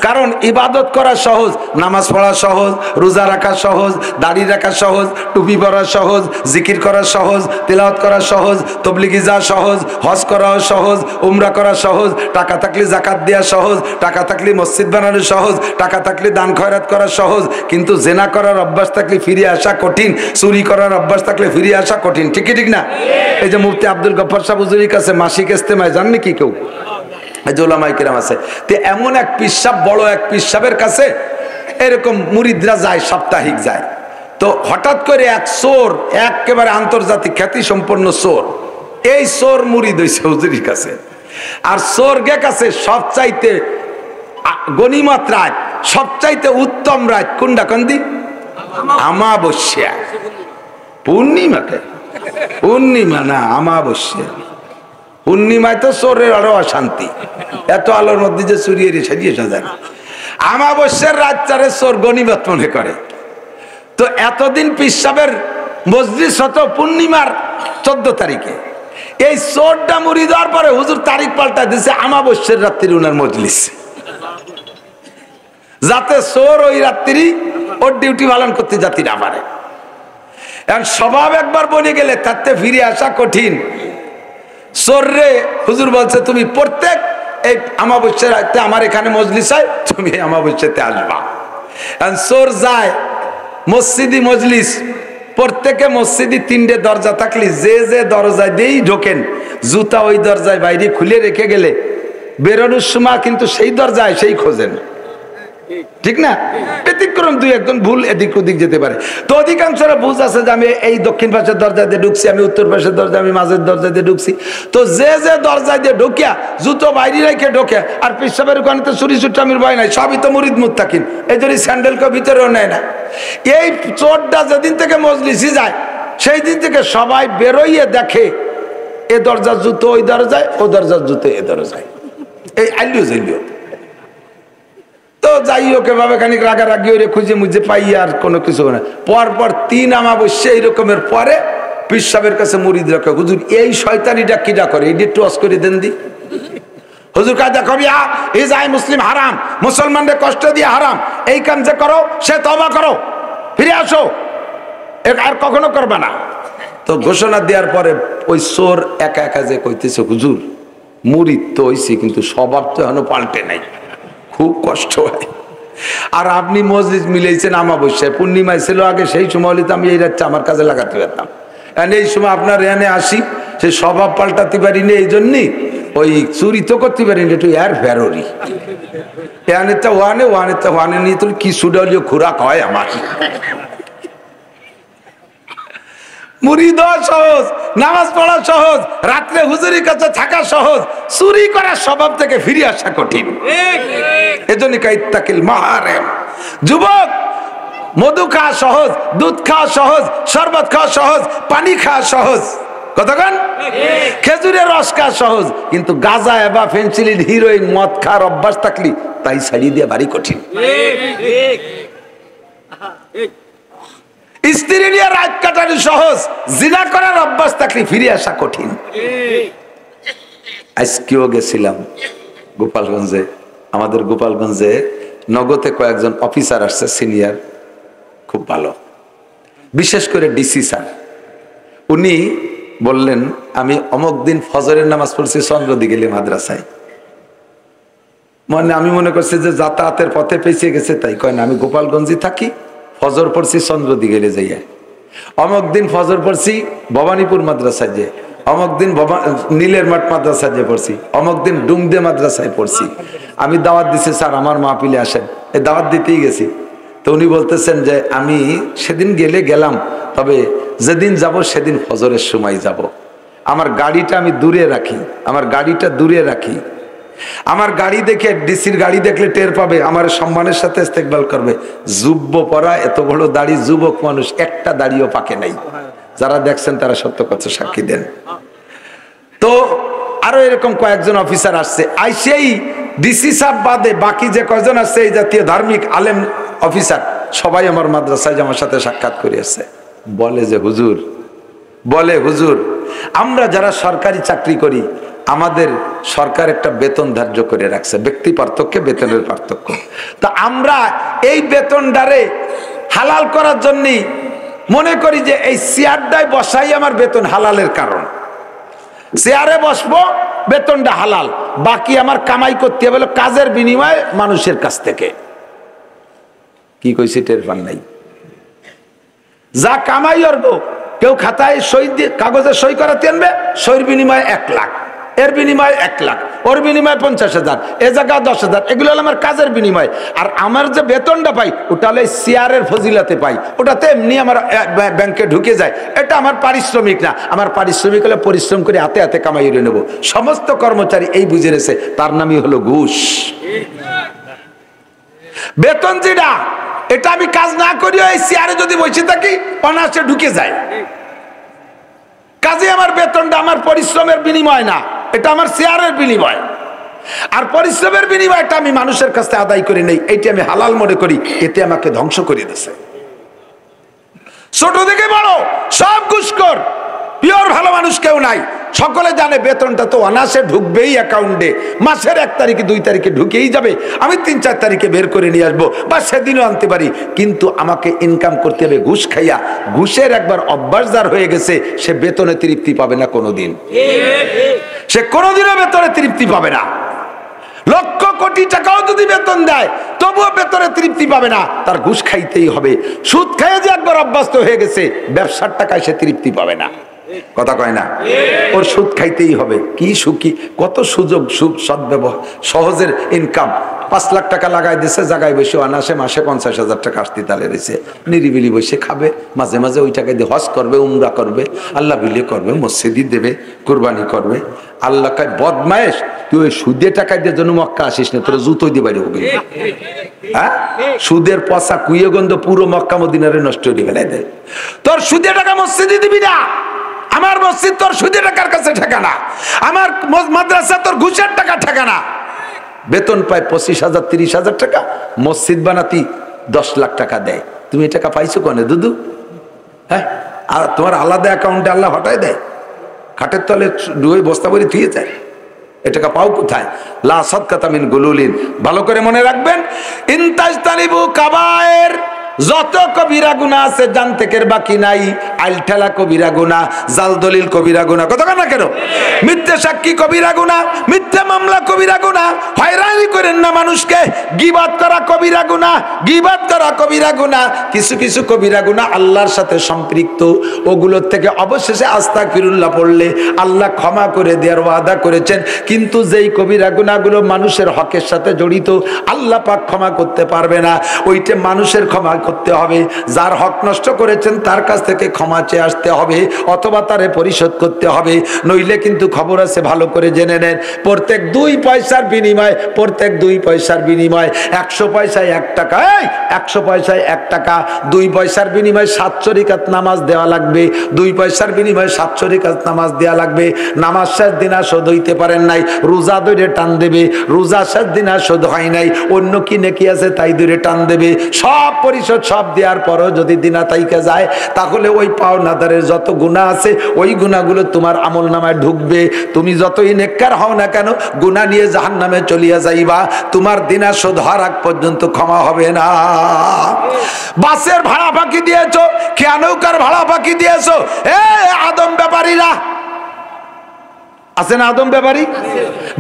Speaker 1: কারণ ইবাদত করা সহজ, নামাজ পড়া সহজ, রোজা রাখা সহজ, দাড়ি রাখা সহজ, টুপি পরা সহজ, জিকির করা সহজ, তিলাওয়াত করা সহজ, তাবলীগে যাওয়া সহজ, হজ করাও সহজ, উমরা করা সহজ, টাকা থাকলে যাকাত দেওয়া সহজ, টাকা থাকলে মসজিদ বানানো সহজ, টাকা থাকলে দান খয়রাত করা সহজ। কিন্তু জেনা করার অভ্যাস থাকলে ফিরে আসা কঠিন, চুরি করার অভ্যাস থাকলে ফিরে আসা কঠিন। ঠিক কি ঠিক না? এই যে মুফতি আব্দুল গফফার সাহেব হুজুরের কাছে মাসিক ইস্তেমায় জাননি কি কেউ ওলামায়ে কেরাম আছে, তো এমন এক পিসাব, বড় এক পিসাবের কাছে এরকম মুরিদরা যায়, সাপ্তাহিক যায়। তো হঠাৎ করে এক চোর, একেবারে আন্তর্জাতিক খ্যাতি সম্পন্ন চোর, এই চোর মুরিদ হইছে হুজুরের কাছে। আর চোরকে কাছে সবচাইতে গনিমত রাত, সবচাইতে উত্তম রাত কোনটা কন্দি? আমাবস্যা। পূর্ণিমাকে? পূর্ণিমা না, আমাবস্যা। পূর্ণিমায় তো চোরের আরো অশান্তি, এত আলোর মধ্যে যে চুরিয়ে সাজিয়ে সাজায়। আমাবস্যার রাতটারে চোর গনিমত মনে করে। তো এতদিন পিসাবের মজলিস হতো পূর্ণিমার 14 তারিখে, এই চোরটা মুড়ি দেওয়ার পরে হুজুর তারিখ পাল্টা দিচ্ছে আমাবস্যার রাত্রি উনার মজলিস, যাতে চোর ওই রাত্রি ওর ডিউটি পালন করতে যাতে না পারে। এখন স্বভাব একবার বনে গেলে তাতে ফিরে আসা কঠিন। চোররে হুজুর বলছে তুমি প্রত্যেক এই আমাবস্যার রাতে আমার এখানে মজলিস হয়, তুমি আমাবস্যাতে আসবা। এখন চোর যায় মসজিদি মজলিস, প্রত্যেকে মসজিদি 3টে দরজা থাকলে যে যে দরজায় দিয়েই ঢোকেন, জুতা ওই দরজায় বাইরে খুলে রেখে গেলে বেরোনোর সময় কিন্তু সেই দরজায় সেই খোঁজেন, ঠিক না? ব্যতিক্রম 2-1 ভুল এদিক ওদিক যেতে পারে। তো অধিকাংশরা বুঝ আছে যে আমি এই দক্ষিণ পাশের দরজা দিয়ে ঢুকছি, আমি উত্তর পাশের দরজা, আমি মাঝের দরজা দিয়ে ঢুকছি। তো যে যে দরজা দিয়ে ঢোকিয়া জুতো বাইরে রেখে ঢোকে, আর পেশাবের ওখানে তো চুরি চুট্টামির ভয় নাই, সবই তো মুরিদ মুত্তাকিন, এই জন্য স্যান্ডেলকে ভিতরেও নেয় না। এই চোরটা যেদিন থেকে মজলিসি যায়, সেই দিন থেকে সবাই বেরোইয়ে দেখে এ দরজার জুতো ওই দরজায়, ও দরজার জুতো এ দরজায়, এই আইলিও যাইলিও। তো যাই হোক, এভাবে খানিক রাগারাগি ওরে খুঁজে মুজে পাই, আর কোনো কিছু না। পরপর 3 আমাবস্যা এই রকমের পরে পীর সাহেবের কাছে মুরিদ রাখে, হুজুর এই শয়তানিটা কিটা করে, এই একটু অস করে দেন দি। হুজুর কাজ দেখো, এই যাই মুসলিম হারাম, মুসলমানদের কষ্ট দিয়ে হারাম, এই কাম যে করো সে তওবা করো, ফিরে আসো, আর কখনো করবে না। তো ঘোষণা দেওয়ার পরে ওই চোর একা একা যে কইতেছে, হুজুর মুরিদ তো হইছি, কিন্তু স্বভাব তো এখনো পাল্টে নাই, খুব কষ্ট হয়। আর আপনি মসজিদ মিলেছেন আমাবস্যায়, পূর্ণিমায় ছিল আগে, সেই সময় হলে তো আমি এই রাতটা আমার কাজে লাগাতে পারতাম। এই সময় আপনার এনে আসি, সে স্বভাব পাল্টাতে পারিনি, এই জন্যই ওই চুরি তো করতে পারিনি, একটু এর ফেরোরি এনেরটা ওয়ানে, ওয়ানেরটা ওয়ানে নিয়ে তোর কি সুডলীয় খোরাক হয় আমার। মুরিদ হওয়া সহজ, নামাজ পড়া সহজ, রাত্রে হুজুরের কাছে থাকা সহজ, চুরি করার স্বভাব থেকে ফিরে আসা কঠিন। এজন্য ইত্তাকিল মাহারিম। যুবক, মধু খাওয়া সহজ, দুধ খাওয়া সহজ, শরবত খাওয়া সহজ, পানি খাওয়া সহজ, কতক্ষণ খেজুরের রস খাওয়া সহজ, কিন্তু গাঁজা বা ফেন্সিলিন, হিরোইন, মদ খাওয়ার অভ্যাস থাকলি তাই ছাড়িয়ে দিয়ে বাড়ি কঠিন। স্ত্রী নিয়ে রাত কাটানো সহজ, জিনা করার অভ্যাস থাকলে ফিরে আসা কঠিন। আজকেও গেছিলাম গোপালগঞ্জে, আমাদের গোপালগঞ্জে নগদে কয়েকজন অফিসার আসছে, সিনিয়র, খুব ভালো, বিশেষ করে ডিসি স্যার। উনি বললেন, আমি অমুক দিন ফজরের নামাজ পড়ছি চন্দ্রদিঘিলি মাদ্রাসায়। মানে আমি মনে করছি যে যাতায়াতের পথে পেঁচে গেছে, তাই কয় না, আমি গোপালগঞ্জে থাকি, ফজর পড়ছি চন্দ্রদিঘিলে যাইয়া, অমুক দিন ফজর পড়ছি ভবানীপুর মাদ্রাসায় যে, অমুক দিন নীলের মাঠ মাদ্রাসায় যে পড়ছি, অমুক দিন ডুমদে মাদ্রাসায় পড়ছি। আমি দাওয়াত দিছি, স্যার আমার মাহফিলে আসেন, এই দাওয়াত দিতেই গেছি। তো উনি বলতেছেন যে আমি সেদিন গেলাম, তবে যেদিন যাব সেদিন ফজরের সময় যাব। আমার গাড়িটা আমি দূরে রাখি, আমার গাড়িটা দূরে রাখি, আমার গাড়ি দেখে, ডিসির গাড়ি দেখলে টের পাবে, আমার সম্মানের সাথে ইস্তেকবাল করবে। জুব্ব পরা, এত বড় দাড়ি, যুবক মানুষ, একটা দাড়িও পাকে নাই। যারা দেখছেন তারা সত্য কথা সাক্ষী দেন। তো আরো এরকম কয়েকজন অফিসার আসছে, আইসেই ডিসি সাহেব বাদে বাকি যে কয়জন আসছে এই জাতীয় ধার্মিক আলেম অফিসার সবাই আমার মাদ্রাসায় আমার সাথে সাক্ষাৎ করিয়েছে। বলে হুজুর আমরা যারা সরকারি চাকরি করি আমাদের সরকার একটা বেতন ধার্য করে রাখছে, ব্যক্তি পার্থক্যে বেতনের পার্থক্য, তা আমরা এই বেতনটারে হালাল করার জন্য মনে করি যে এই চেয়ারটায় বসাই আমার বেতন হালালের কারণ, চেয়ারে বসবো বেতনটা হালাল, বাকি আমার কামাই করতে হবে কাজের বিনিময়ে মানুষের কাছ থেকে। কি কইছি টের পান নাই? যা কামাই করবো কেউ খাতায় সই দিয়ে কাগজে সই করাতে আনবে, সইয়ের বিনিময়ে 1 লাখ, এর বিনিময়ে 1 লাখ, ওর বিনিময়ে 50,000, এ জায়গা 10,000, এগুলো হলো আমার কাজের বিনিময়। আর আমার যে বেতনটা পাই ওটা হলো চেয়ারের ফজিলাতে পাই, ওটাতে এমনি আমার ব্যাংকে ঢুকে যায়, এটা আমার পারিশ্রমিক না। আমার পারিশ্রমিক হলে পরিশ্রম করে হাতে হাতে কামাই করে নেবো। সমস্ত কর্মচারী এই বুঝে নিয়েছে, তার নামই হলো ঘুষ। বেতন যেটা এটা আমি কাজ না করি এই চেয়ারে যদি বসে থাকি অনায়াসে ঢুকে যায়, কাজে আমার বেতনটা আমার পরিশ্রমের বিনিময় না, এটা আমার চেয়ারের বিনিময়। আর পরিশ্রমের বিনিময়টা আমি মানুষের কাছে আদায় করে নেই, এইটা আমি হালাল মনে করি, এতে আমাকে ধ্বংস করে দিয়েছে। ছোট থেকে বড় সব ঘুষখোর, পিওর ভালো মানুষ কেউ নাই। সকলে জানে বেতনটা তো অনায়াসে ঢুকবেই অ্যাকাউন্টে, মাসের 1 তারিখে 2 তারিখে ঢুকেই যাবে, আমি 3-4 তারিখে বের করে নিয়ে আসবো বা সেদিনও আনতে পারি, কিন্তু আমাকে ইনকাম করতে হবে ঘুষ খাইয়া। ঘুষের একবার অভ্যাস যার হয়ে গেছে সে বেতনে তৃপ্তি পাবে না কোনোদিন, সে কোনোদিনও বেতনে তৃপ্তি পাবে না। লক্ষ কোটি টাকাও যদি বেতন দেয় তবুও বেতনে তৃপ্তি পাবে না, তার ঘুষ খাইতেই হবে। সুদ খাইয়ে যে একবার অভ্যস্ত হয়ে গেছে ব্যবসার টাকায় সে তৃপ্তি পাবে না, কথা কয় না, ওর সুদ খাইতেই হবে। কি সুখী, কত সুযোগ, সদ্ব্যবহার, সহজের ইনকাম। 5 লাখ টাকা লাগাই দিছে জায়গায় বসে অনাসে মাসে 50,000 টাকা আসতে তালে রয়েছে, নিরিবিলি বসে খাবে, মাঝে মাঝে ওই টাকা দিয়ে হজ করবে, উমরা করবে, আল্লাহ বিলে করবে, মসজিদি দেবে, কোরবানি করবে। আল্লাহ কয় বদমায়েশ, তুই ওই সুদে টাকা দিয়ে জন্য মক্কা আসিস না, তোর জুতোই দিয়ে বাইরে হবে। হ্যাঁ, সুদের পচা কুইয়ে গন্ধ পুরো মক্কা মদিনারে নষ্ট করে ফেলে দেয়। তোর সুদে টাকা মসজিদে দিবি না, আমার মসজিদ তোর সুদে টাকার কাছে ঠেকানা, আমার মাদ্রাসা তোর ঘুষের টাকা ঠেকানা। বেতন পায় 25,000 30,000 টাকা, মসজিদ বানাতি 10 লাখ টাকা দেয়। তুমি এই টাকা পাইছো কনে দুদু? হ্যাঁ, আর তোমার আলাদা অ্যাকাউন্টে আল্লাহ হটাই দেয়, খাটের তলে ডুয়ে বস্তা ভরে থুয়ে যায়। এ টাকা পাও কোথায়? লা সাদকাতা মিন গুলুলিন। ভালো করে মনে রাখবেন, ইনতাজতানিবু কাবায়ের, যত কবিরা গুনাহ আছে জানতেকের বাকি নাই। আইল ঠেলা কবিরা গুনাহ, জাল দলিল কবিরা গুনাহ, কথা না কেন? মিথ্যা সাক্ষী কবিরা গুনাহ, মিথ্যা মামলা কবিরা গুনাহ, হয়রানি করেন না মানুষকে, গীবাত করা কবিরা গুনাহ, গীবাত করা কবিরা গুনাহ। কিছু কিছু কবিরা গুনাহ আল্লাহর সাথে সম্পৃক্ত, ওগুলোর থেকে অবশেষে আস্তাগফিরুল্লাহ পড়লে আল্লাহ ক্ষমা করে দেওয়ার ওয়াদা করেছেন। কিন্তু যেই কবিরা গুনাহগুলো মানুষের হকের সাথে জড়িত আল্লাহ পাক ক্ষমা করতে পারবে না, ওইটা মানুষের ক্ষমা করতে হবে। যার হক নষ্ট করেছেন তার কাছ থেকে ক্ষমা চেয়ে আসতে হবে, অথবা তারে পরিশোধ করতে হবে, নইলে কিন্তু খবর আছে, ভালো করে জেনে নেন। প্রত্যেক 2 পয়সার বিনিময়, প্রত্যেক 2 পয়সার বিনিময় 100 পয়সায় 1 টাকা, 100 পয়সায় 1 টাকা, 2 পয়সার বিনিময়ে 700 রাকাত নামাজ দেওয়া লাগবে, 2 পয়সার বিনিময়ে 700 রাকাত নামাজ দেওয়া লাগবে। নামাজ শেষ দিন আর শোধ হইতে পারেন নাই, রোজা ধরে টান দেবে, রোজা শেষ দিন আর শোধ হয় নাই, অন্য কি নেকি আছে তাই ধরে টান দেবে। সব পরিশোধ সব দেওয়ার পরও যদি দিনা তাইকে যায়, তাহলে ওই পাওনাদারের যত গুনাহ আছে ওই গুনাহগুলো তোমার আমল নামায় ঢুকবে। তুমি যতই নেককার হও না কেন, গুনাহ নিয়ে জাহান্নামে চলিয়া যাইবা, তোমার দিনা শোধ হওয়ার আগ পর্যন্ত ক্ষমা হবে না। বাসের ভাড়া ফাঁকি দিয়েছো, খেয়া নৌকার ভাড়া ফাঁকি দিয়েছো, আদম ব্যাপারীরা আছে না, আদম ব্যাপারী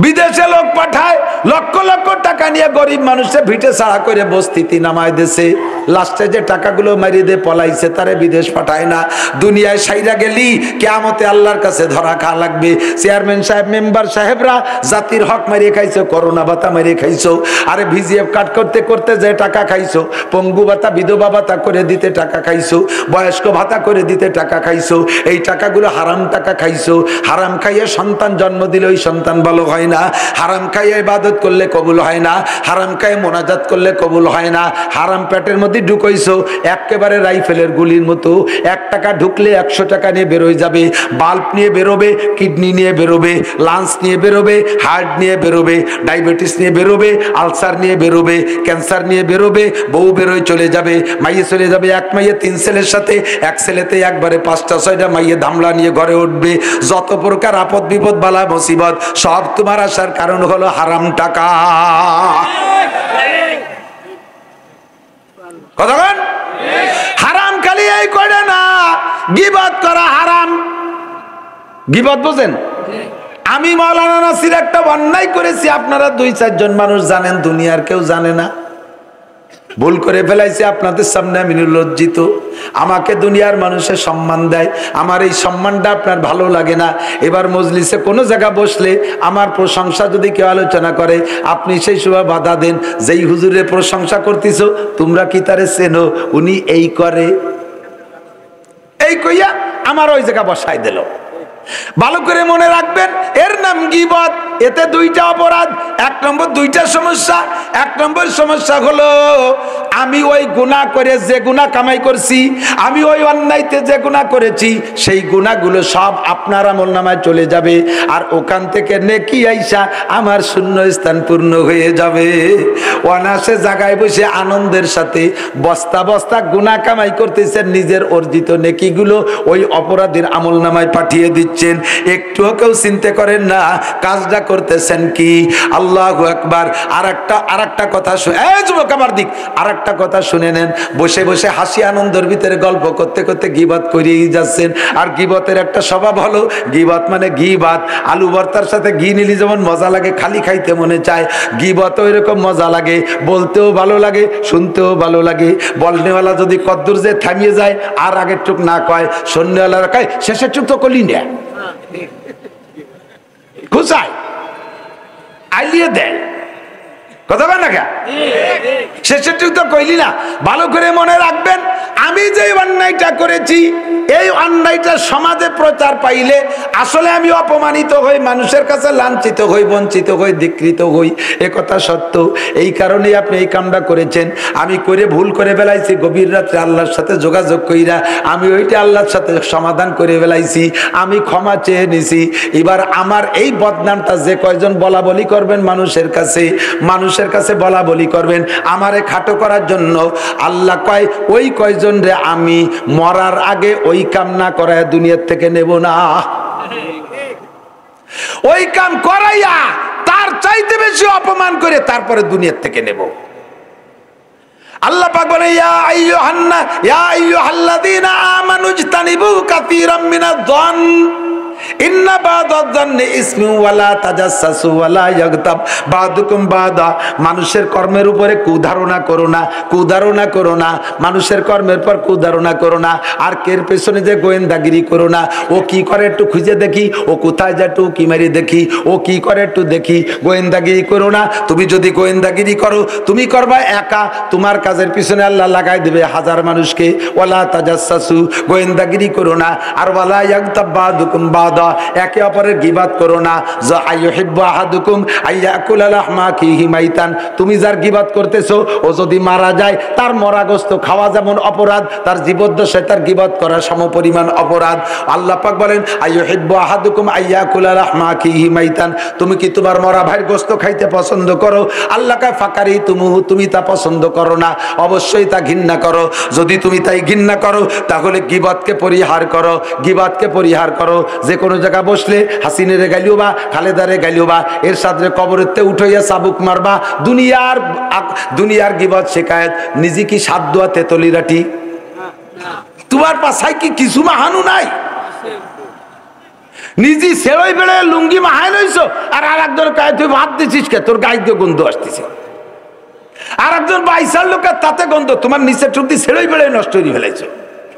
Speaker 1: বিদেশে লোক পাঠায়, লক্ষ লক্ষ টাকা নিয়ে গরিব মানুষের ভিটে ছাড়া করে বস্তিতে নামায় দেশে, লাস্টে যে টাকাগুলো মারিয়ে দিয়ে পলাইছে তারে বিদেশ পাঠায় না। দুনিয়ায় সাইরা গেলি কিয়ামতে আল্লাহর কাছে ধরা খা লাগবে। চেয়ারম্যান সাহেব, মেম্বার সাহেবরা জাতির হক মারিয়ে খাইছো, করোনা ভাতা মারিয়ে খাইছো, আরে ভিজিএফ কাট করতে করতে যে টাকা খাইছো, পঙ্গু ভাতা বিধবা ভাতা করে দিতে টাকা খাইছো, বয়স্ক ভাতা করে দিতে টাকা খাইছো, এই টাকাগুলো হারাম টাকা খাইছো। হারাম খাইয়ে সন্তান সন্তান জন্ম দিলে ওই সন্তান ভালো হয় না, হারাম খাইয়ে ইবাদত করলে কবুল হয় না, হারাম খাইয়ে মোনাজাত করলে কবুল হয় না। হারাম পেটের মধ্যে ঢুকাইছো একেবারে রাইফেলের গুলির মতো, 1 টাকা ঢুকলে 100 টাকা নিয়ে বেরোয় যাবে, বাল্ব নিয়ে বেরোবে, কিডনি নিয়ে বেরোবে, লাংস নিয়ে বেরোবে, হার্ট নিয়ে বেরোবে, ডায়াবেটিস নিয়ে বেরোবে, আলসার নিয়ে বেরোবে, ক্যান্সার নিয়ে বেরোবে, বউ বেরোয় চলে যাবে, মাইয়ে চলে যাবে, 1 মাইয়ে 3 ছেলের সাথে, 1 ছেলেতে একবারে 5টা 6টা মাইয়ে ধামলা নিয়ে ঘরে উঠবে। যত প্রকার আপদ বিপদ বালা মুসিবত সব তোমার আসার কারণ হলো হারাম টাকা। কতক্ষণ হারাম খালি এই করে না, গীবত করা হারাম। গীবত বোঝেন? আমি মাওলানা নাসির একটা অন্যায় করেছি, আপনারা 2-4 জন মানুষ জানেন, দুনিয়ার কেউ জানে না। ভুল করে ফেলাইছি, আপনাদের সামনে আমি লজ্জিত। আমাকে দুনিয়ার মানুষের সম্মান দেয়, আমার এই সম্মানটা আপনার ভালো লাগে না। এবার মজলিসে কোনো জায়গা বসলে আমার প্রশংসা যদি কেউ আলোচনা করে, আপনি সেই সময় বাধা দেন, যেই হুজুরের প্রশংসা করতেছো তোমরা কি তারে চেনো, উনি এই করে, এই কইয়া আমার ওই জায়গা বসাই দিল। ভালো করে মনে রাখবেন, এর নাম গীবত। এতে 2টা অপরাধ। 1 নম্বর 2টা সমস্যা। 1 নম্বর সমস্যা হলো আমি ওই গুনাহ করে যে গুনাহ কামাই করছি, আমি ওই অন্যায়তে যে গুনাহ করেছি, সেই গুনাহগুলো সব আপনার আমলনামায় চলে যাবে, আর ওখান থেকে নেকি আইসা আমার শূন্য স্থান পূর্ণ হয়ে যাবে। অনাসে জায়গায় বসে আনন্দের সাথে বস্তা বস্তা গুনাহ কামাই করতেছেন, নিজের অর্জিত নেকিগুলো ওই অপরাধীর আমলনামায় পাঠিয়ে দিচ্ছেন। একটুও কেউ চিন্তা করেন না কাজটা করতেছেন কি। আল্লাহু আকবার। আরেকটা কথা যুবক আমার দিক, আরেকটা কথা শুনে নেন। বসে বসে হাসি আনন্দের ভিতরে গল্প করতে করতে গীবত করেই যাচ্ছেন। আর গীবতের একটা স্বভাব হলো, গীবত মানে গীবাত। আলু ভর্তার সাথে ঘি নিলি যেমন মজা লাগে, খালি খাইতে মনে চায়, গীবত ওই রকম মজা লাগে, বলতেও ভালো লাগে, শুনতেও ভালো লাগে। বলনেওয়ালা যদি কদ্দুর যে থামিয়ে যায় আর আগের টুক না কয়, শূন্যওয়ালারা কয় শেষের টুক তো কলি না, খুশায় আইলিয়ে দেয়। কথা বল না, শেষের টুক তো কইলি না। ভালো করে মনে রাখবেন, আমি যে অন্যায়টা করেছি, এই অন্যায়টা সমাজে প্রচার পাইলে আসলে আমি অপমানিত হই, মানুষের কাছে লাঞ্ছিত হই, বঞ্চিত হই, ধিক্কৃত হই। একথা সত্য। এই কারণেই আপনি এই কামটা করেছেন। আমি করে ভুল করে ফেলাইছি, গভীর রাত্রে আল্লাহর সাথে যোগাযোগ কইরা আমি ওইটা আল্লাহর সাথে সমাধান করে ফেলাইছি, আমি ক্ষমা চেয়ে নিছি। এবার আমার এই বদনামটা যে কয়জন বলা বলি করবেন মানুষের কাছে বলা বলি করবেন আমারে খাটো করার জন্য, আল্লাহ কয় ওই কয়জন রে আমি মরার আগে ওই কাম না করায় দুনিয়ার থেকে নেব না। ওই কাম করাইয়া তার চাইতে বেশি অপমান করে তারপরে দুনিয়ার থেকে নেব। আল্লাহ পাক বলে ইয়া আইয়ুহাল্লাযীনা আমানু ইজতানিবু কাসীরাম মিনায-যন ইন্না বাদায-যন্নি ইসমুন ওয়া লা তাজাসসু ওয়া লা ইয়াগতাব বাদুকুম বাদা। মানুষের কর্মের উপরে কুধারণা করো না, কুধারণা করো না, মানুষের কর্মের পর কুধারণা করো না। আর কের পেছনে যে গোয়েন্দাগিরি করো না, ও কি করে একটু খুঁজে দেখি, ও কোথায় যায় একটু কি মারি দেখি, ও কি করে একটু দেখি। গোয়েন্দাগিরি করো না। তুমি যদি গোয়েন্দাগিরি করো, তুমি করবা একা, তোমার কাজের পিছনে আল্লাহ লাগাই দেবে 1000 মানুষকে। ওয়ালা তাজাসসু, গোয়েন্দাগিরি করো না। আর ওয়ালা ইয়াগতাব বাদুকুম বাদা, একে অপরের গীবাত করো না। যা আইয়ুহিব্বু আহাদুকুম আইয়াকুলা লাহমা আখিহি মাইতান, তুমি যার গীবাত করতেছো ও যদি মারা যায়, তার মরা গোশত খাওয়া যেমন অপরাধ, তার জীবদ্দশায় তার গীবাত করা সমপরিমাণ অপরাধ। আল্লাহ পাক বলেন আইয়ুহিব্বু আহাদুকুম আইয়াকুলা লাহমা আখিহি মাইতান, তুমি কি তোমার মরা ভাইয়ের গোশত খাইতে পছন্দ করো? আল্লাহ কয় ফাকারি তুমুহু, তুমি তা পছন্দ করো না, অবশ্যই তা ঘৃণা করো। যদি তুমি তাই ঘৃণা করো তাহলে গীবাতকে পরিহার করো, গীবাতকে পরিহার করো। যে কোনো জায়গা বসলে হাসিনের গাইলিও বা খালেদারে গাইলিও বা এর সাথে কবরেতে উঠাইয়া চাবুক মারবা, দুনিয়ার গীবত শেখায়ত। নিজে কি সাত দোয়া তেতলি রাটি, তোমার পাশায় কি কিছু মাহানু নাই? নিজে সেরই বেড়ে লুঙ্গি মাহায় লইছো, আর একজন গায়ে তুই ভাত দিছিস কে, তোর গায়ে দিয়ে গন্ধ আসতেছে। আর একজন বাইসার লোকের তাতে গন্ধ, তোমার নিচে টুকটি সেরই বেড়ে নষ্ট হয়ে ফেলাইছো।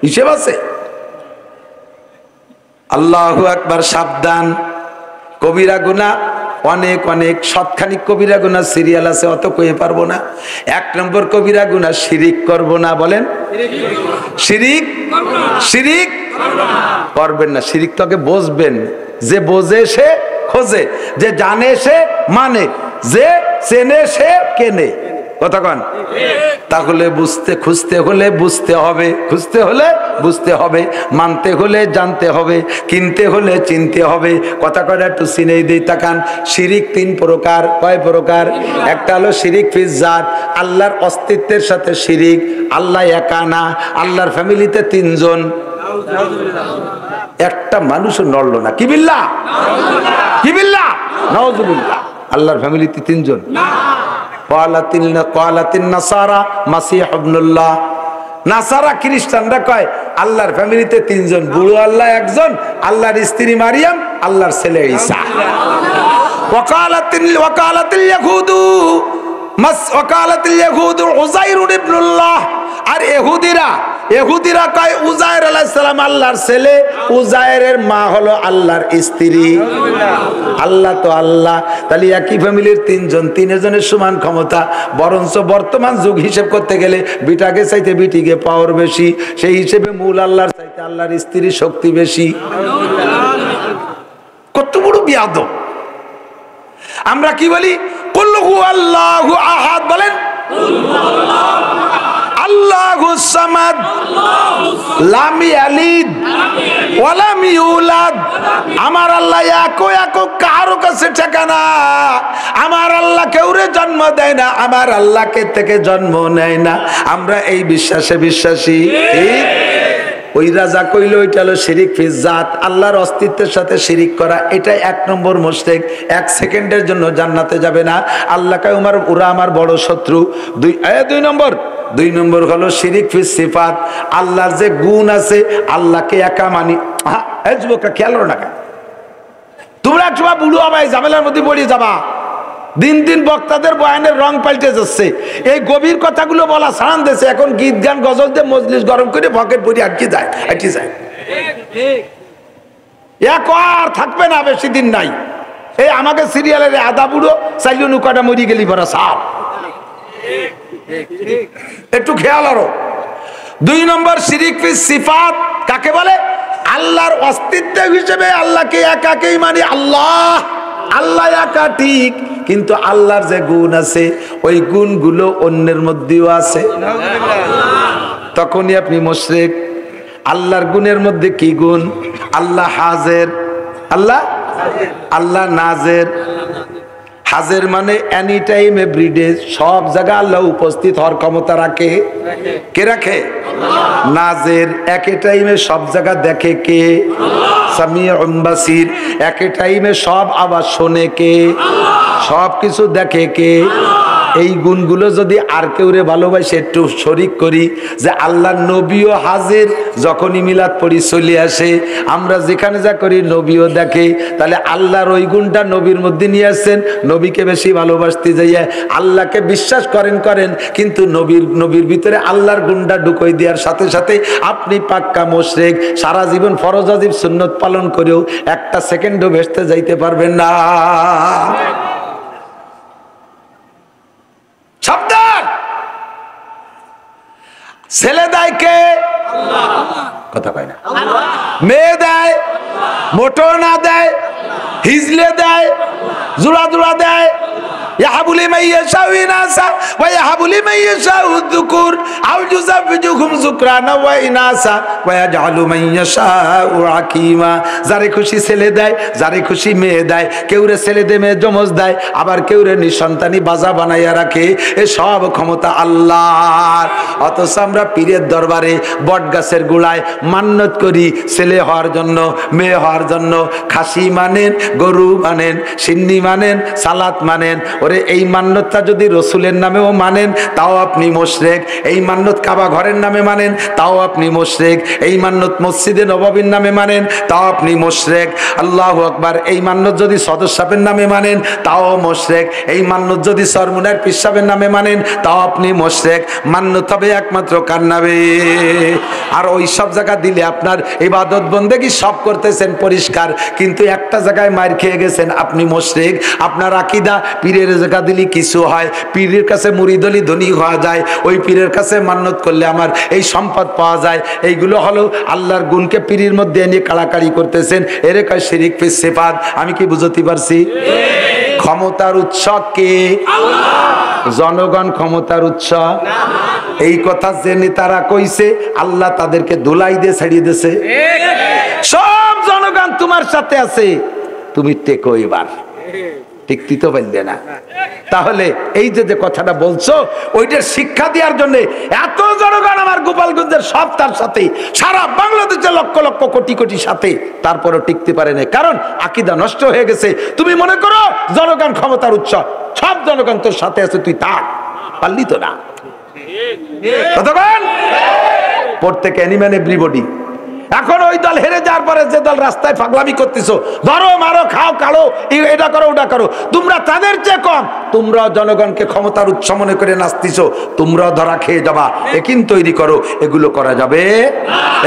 Speaker 1: হিসেব আছে? আল্লাহু আকবার। সাবধান, কবিরা গুনাহ অনেক অনেক, সৎখানিক কবিরা গুনাহ সিরিয়াল আছে, অত কয়ে পারবো না। 1 নম্বর কবিরা গুনাহ শিরিক করব না। বলেন শিরিক, শিরিক করবেন না। শিরিক তোকে বুঝবেন, যে বোঝে সে খোঁজে, যে জানে সে মানে, যে চেনে সে কেনে। কথা কন? তাহলে খুঁজতে হলে বুঝতে হবে, খুঁজতে হলে বুঝতে হবে, মানতে হলে জানতে হবে, কিনতে হলে চিনতে হবে। কথা কয়টা একটু চিনেই দিই, তাকান। শিরিক 3 প্রকার। কয় প্রকার? একটা হলো শিরিক ফিজ জাত, আল্লাহর অস্তিত্বের সাথে শিরিক। আল্লাহ একা না, আল্লাহর ফ্যামিলিতে 3 জন। একটা মানুষও নড়লো না। কি বিল্লাহ? কি বিল্লাহ? নাউজুবিল্লাহ। আল্লাহর ফ্যামিলিতে 3 জন। ক্বালাতিন নাসারা মাসিহ ইবনুল্লাহ। নাসারা খ্রিস্টানরা কয় আল্লাহর ফ্যামিলিতে 3 জন, বুড়ো আল্লাহ 1 জন, আল্লাহর স্ত্রী মারিয়াম, আল্লাহর ছেলে ঈসা। ওয়াকালাতিল ইয়াহুদু উযাইর ইবনুল্লাহ। আর ইহুদিরা কয় উযাইর আলাইহিস সালাম আল্লাহর ছেলে, উযাইরের মা হলো আল্লাহর স্ত্রী। আল্লাহ তো আল্লাহ। তাহলে একই ফ্যামিলির 3 জন, 3 জনের সমান ক্ষমতা। বরঞ্চ বর্তমান যুগ হিসেব করতে গেলে বিটাকে চাইতে বিটিকে পাওয়ার বেশি, সেই হিসেবে মূল আল্লাহর চাইতে আল্লাহর স্ত্রীর শক্তি বেশি। কত বড় বিয়াদব! আমরা কি বলি? কুল হুয়াল্লাহু আহাদ। বলেন আল্লাহুস সামাদ লাম ইয়ালিদ ওয়া লাম ইউলাদ। আমার আল্লাহ একক, কারো কাছে ঠিকানা। আমার আল্লাহ কেউরে জন্ম দেয় না, আমার আল্লাহ কে থেকে জন্ম নেয় না। আমরা এই বিশ্বাসে বিশ্বাসী। ওই রাজা কইল ওইটা হলো শিরিক ফিজ জাত, আল্লাহর অস্তিত্বের সাথে শিরিক করা। এটা 1 নম্বর মুশরিক, 1 সেকেন্ডের জন্য জান্নাতে যাবে না। আল্লাহ কয় ওরা আমার বড় শত্রু। 2 নম্বর হলো শিরিক ফিজ সিফাত, আল্লাহর যে গুণ আছে আল্লাহকে একা মানি। এই যুবকরা খেয়াল করো না, তোমরা একটু বুড়ো আমায় ঝামেলার মধ্যে পড়ে যাবা। দিন দিন বক্তাদের বয়ানের রং পাল্টে যাচ্ছে। এই গভীর কথাগুলো বলা ছাড়ান দিয়েছে। এখন গীত গান গজল দিয়ে মজলিস গরম করে পকেট ভরি আটকে যায়। এক আর থাকবে না, বেশি দিন নাই। এই আমাকে সিরিয়ালের আদা বুড়ো চাইলে নৌকাটা মরি গেলি ভরা সাপ। একটু খেয়াল আরো। 2 নম্বর শিরিক ফিস সিফাত কাকে বলে? আল্লাহর অস্তিত্ব হিসেবে আল্লাহকে একাকেই মানি। আল্লাহ একা ঠিক, কিন্তু আল্লাহর যে গুণ আছে ওই গুণগুলো অন্যের মধ্যেও আছে। তখনই আপনি মুশরিক। আল্লাহর গুণের মধ্যে কি গুণ? আল্লাহ হাজের, আল্লাহ নাজের। হাজের মানে এনি টাইম এভরিডে, সব জায়গায় আল্লাহ উপস্থিত হওয়ার ক্ষমতা রাখে। কে রাখে? নাজের, একই টাইমে সব জায়গা দেখে কে? সামিউন বাসির, একই টাইমে সব আওয়াজ শোনে কে? সব কিছু দেখে কে? এই গুণগুলো যদি আর কেউরে ভালোবাসে একটু শরিক করি, যে আল্লাহর নবীও হাজির, যখনই মিলাদ পড়ি চলে আসে, আমরা যেখানে যা করি নবীও দেখে, তাহলে আল্লাহর ওই গুণটা নবীর মধ্যে নিয়ে আসছেন। নবীকে বেশি ভালোবাসতে যাইয়া আল্লাহকে বিশ্বাস করেন, কিন্তু নবীর ভিতরে আল্লাহর গুণটা ঢুকই দেওয়ার সাথে সাথে আপনি পাক্কা মুশরিক। সারা জীবন ফরজ ওয়াজিব সুন্নত পালন করেও 1 সেকেন্ডও ভেস্তে যাইতে পারবেন না। সাবধান! ছেলে দেয় কে? কথা কয় না। মেয়ে দেয়, মোটর না দেয়, হিজলে দেয়, জোড়া দেয়। ইয়াহাবুলি মাইয়াশাউ ইনাসা ওয়া ইয়াহাবুলি মাইয়াশাউ যুকুর আও যুযাফিজুহুম যুকরানা ওয়া ইনাসা ওয়া ইয়াজআলু মাইয়াশাউ আকিমা। যারে খুশি ছেলে দেয়, যারে খুশি মেয়ে দেয়। কেউরে ছেলে দে মেয়ে জমজ দেয়, আবার কেউরে নিঃসন্তানী বাজা বানাইয়া রাখে। এ সব ক্ষমতা আল্লাহর। অথচ আমরা পীরের দরবারে বট গাছের গোড়ায় মান্নত করি ছেলে হওয়ার জন্য, মেয়ে হওয়ার জন্য। খাসি মানেন, গরু মানেন, সিন্নি মানেন, সালাত মানেন। ওরে এই মান্যতটা যদি রসুলের নামেও মানেন তাও আপনি মুশরিক। এই মান্যত কাবা ঘরের নামে মানেন তাও আপনি মুশরিক। এই মান্যত মসজিদে নববীর নামে মানেন তাও আপনি মুশরিক। আল্লাহু আকবার। এই মান্যত যদি সদর সাহেবের নামে মানেন তাও মুশরিক। এই মান্যত যদি সরমুনার পীর সাহেবের নামে মানেন তাও আপনি মুশরিক। মান্যত হবে একমাত্র কার নামে। আর ওই সব জায়গা দিলে আপনার ইবাদত বন্দেগী সব করতেছেন পরিষ্কার, কিন্তু একটা জায়গায় মার খেয়ে গেছেন, আপনি মুশরিক। আপনার আকীদা পীরের জায়গা দিলি কিছু হয়, পীরের কাছে মুরিদ হলি ধনী হওয়া যায়, ওই পীরের কাছে মান্নত করলে আমার এই সম্পদ পাওয়া যায়। এইগুলো হলো আল্লাহর গুণকে পীরের মধ্যে এনে কাড়াকাড়ি করতেছেন, এর কয় শিরিক ফিস সিফাত। আমি কি বুঝতে পারছি? ক্ষমতার উৎস কে? জনগণ ক্ষমতার উৎস। এই কথা জেনে তারা কইছে, আল্লাহ তাদেরকে ধুলাই দিয়ে ছাড়িয়ে দিয়েছে। সব জনগণ তোমার সাথে আছে, তুমি টেকো এবার। টিকতে তো পারলে না। তাহলে এই যে কথাটা বলছো, ওইটার শিক্ষা দেওয়ার জন্য এত জনগণ আমার গোপালগঞ্জের সব তার সাথে, সারা বাংলাদেশের লক্ষ লক্ষ কোটি কোটি সাথে, তারপরও টিকতে পারে না, কারণ আকীদা নষ্ট হয়ে গেছে। তুমি মনে করো জনগণ ক্ষমতার উৎস, সব জনগণ তোর সাথে আছে, তুই থাক, পারলি তো না। কতক্ষণ প্রত্যেক অ্যানিম্যান এভরিবডি। এখন ওই দল হেরে যাওয়ার পরে যে দল রাস্তায় ফাগলামি করতেছো, ধরো মারো খাও কালো, এটা করো ওটা করো, তোমরা তাদের চেয়ে কম। তোমরাও জনগণকে ক্ষমতার উৎস মনে করে নাচতেছো, তোমরাও ধরা খেয়ে যাবা। একিন তৈরি করো, এগুলো করা যাবে?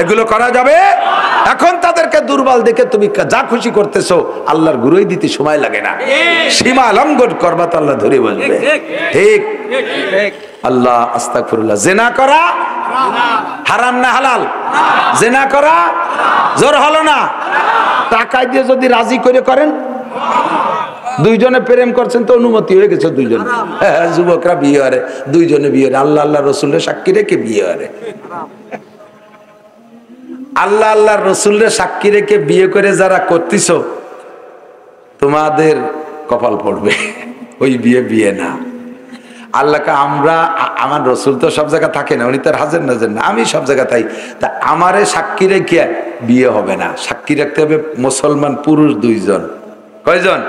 Speaker 1: এগুলো করা যাবে? এখন তাদেরকে দুর্বল দেখে তুমি যা খুশি করতেছো, আল্লাহর গুরুই দিতে সময় লাগে না। সীমা লঙ্ঘন করবা তো আল্লাহ ধরে বলবে। ঠিক আল্লাহ আস্তাগফিরুল্লাহ। জিনা করা হারাম না হালাল? জিনা করা জোর হলো না? টাকা দিয়ে যদি রাজি করে করেন, দুইজনে প্রেম করছেন তো অনুমতি হয়ে গেছে, দুইজন যুবকরা বিয়ে হারে, দুইজনে বিয়ে হারে, আল্লাহ আল্লাহ রসুলের সাক্ষী রেখে বিয়ে হারে। আল্লাহ আল্লাহ রসুলের সাক্ষী রেখে বিয়ে করে যারা করতেছ, তোমাদের কপাল পড়বে, ওই বিয়ে বিয়ে না। আল্লাহকে আমরা, আমার রসুল তো সব জায়গা থাকে না, উনি তার হাজের নাজের না, আমি সব জায়গা তাই। তা আমারে সাক্ষী রেখে বিয়ে হবে না, সাক্ষী রাখতে হবে মুসলমান পুরুষ দুইজন। কয়জন?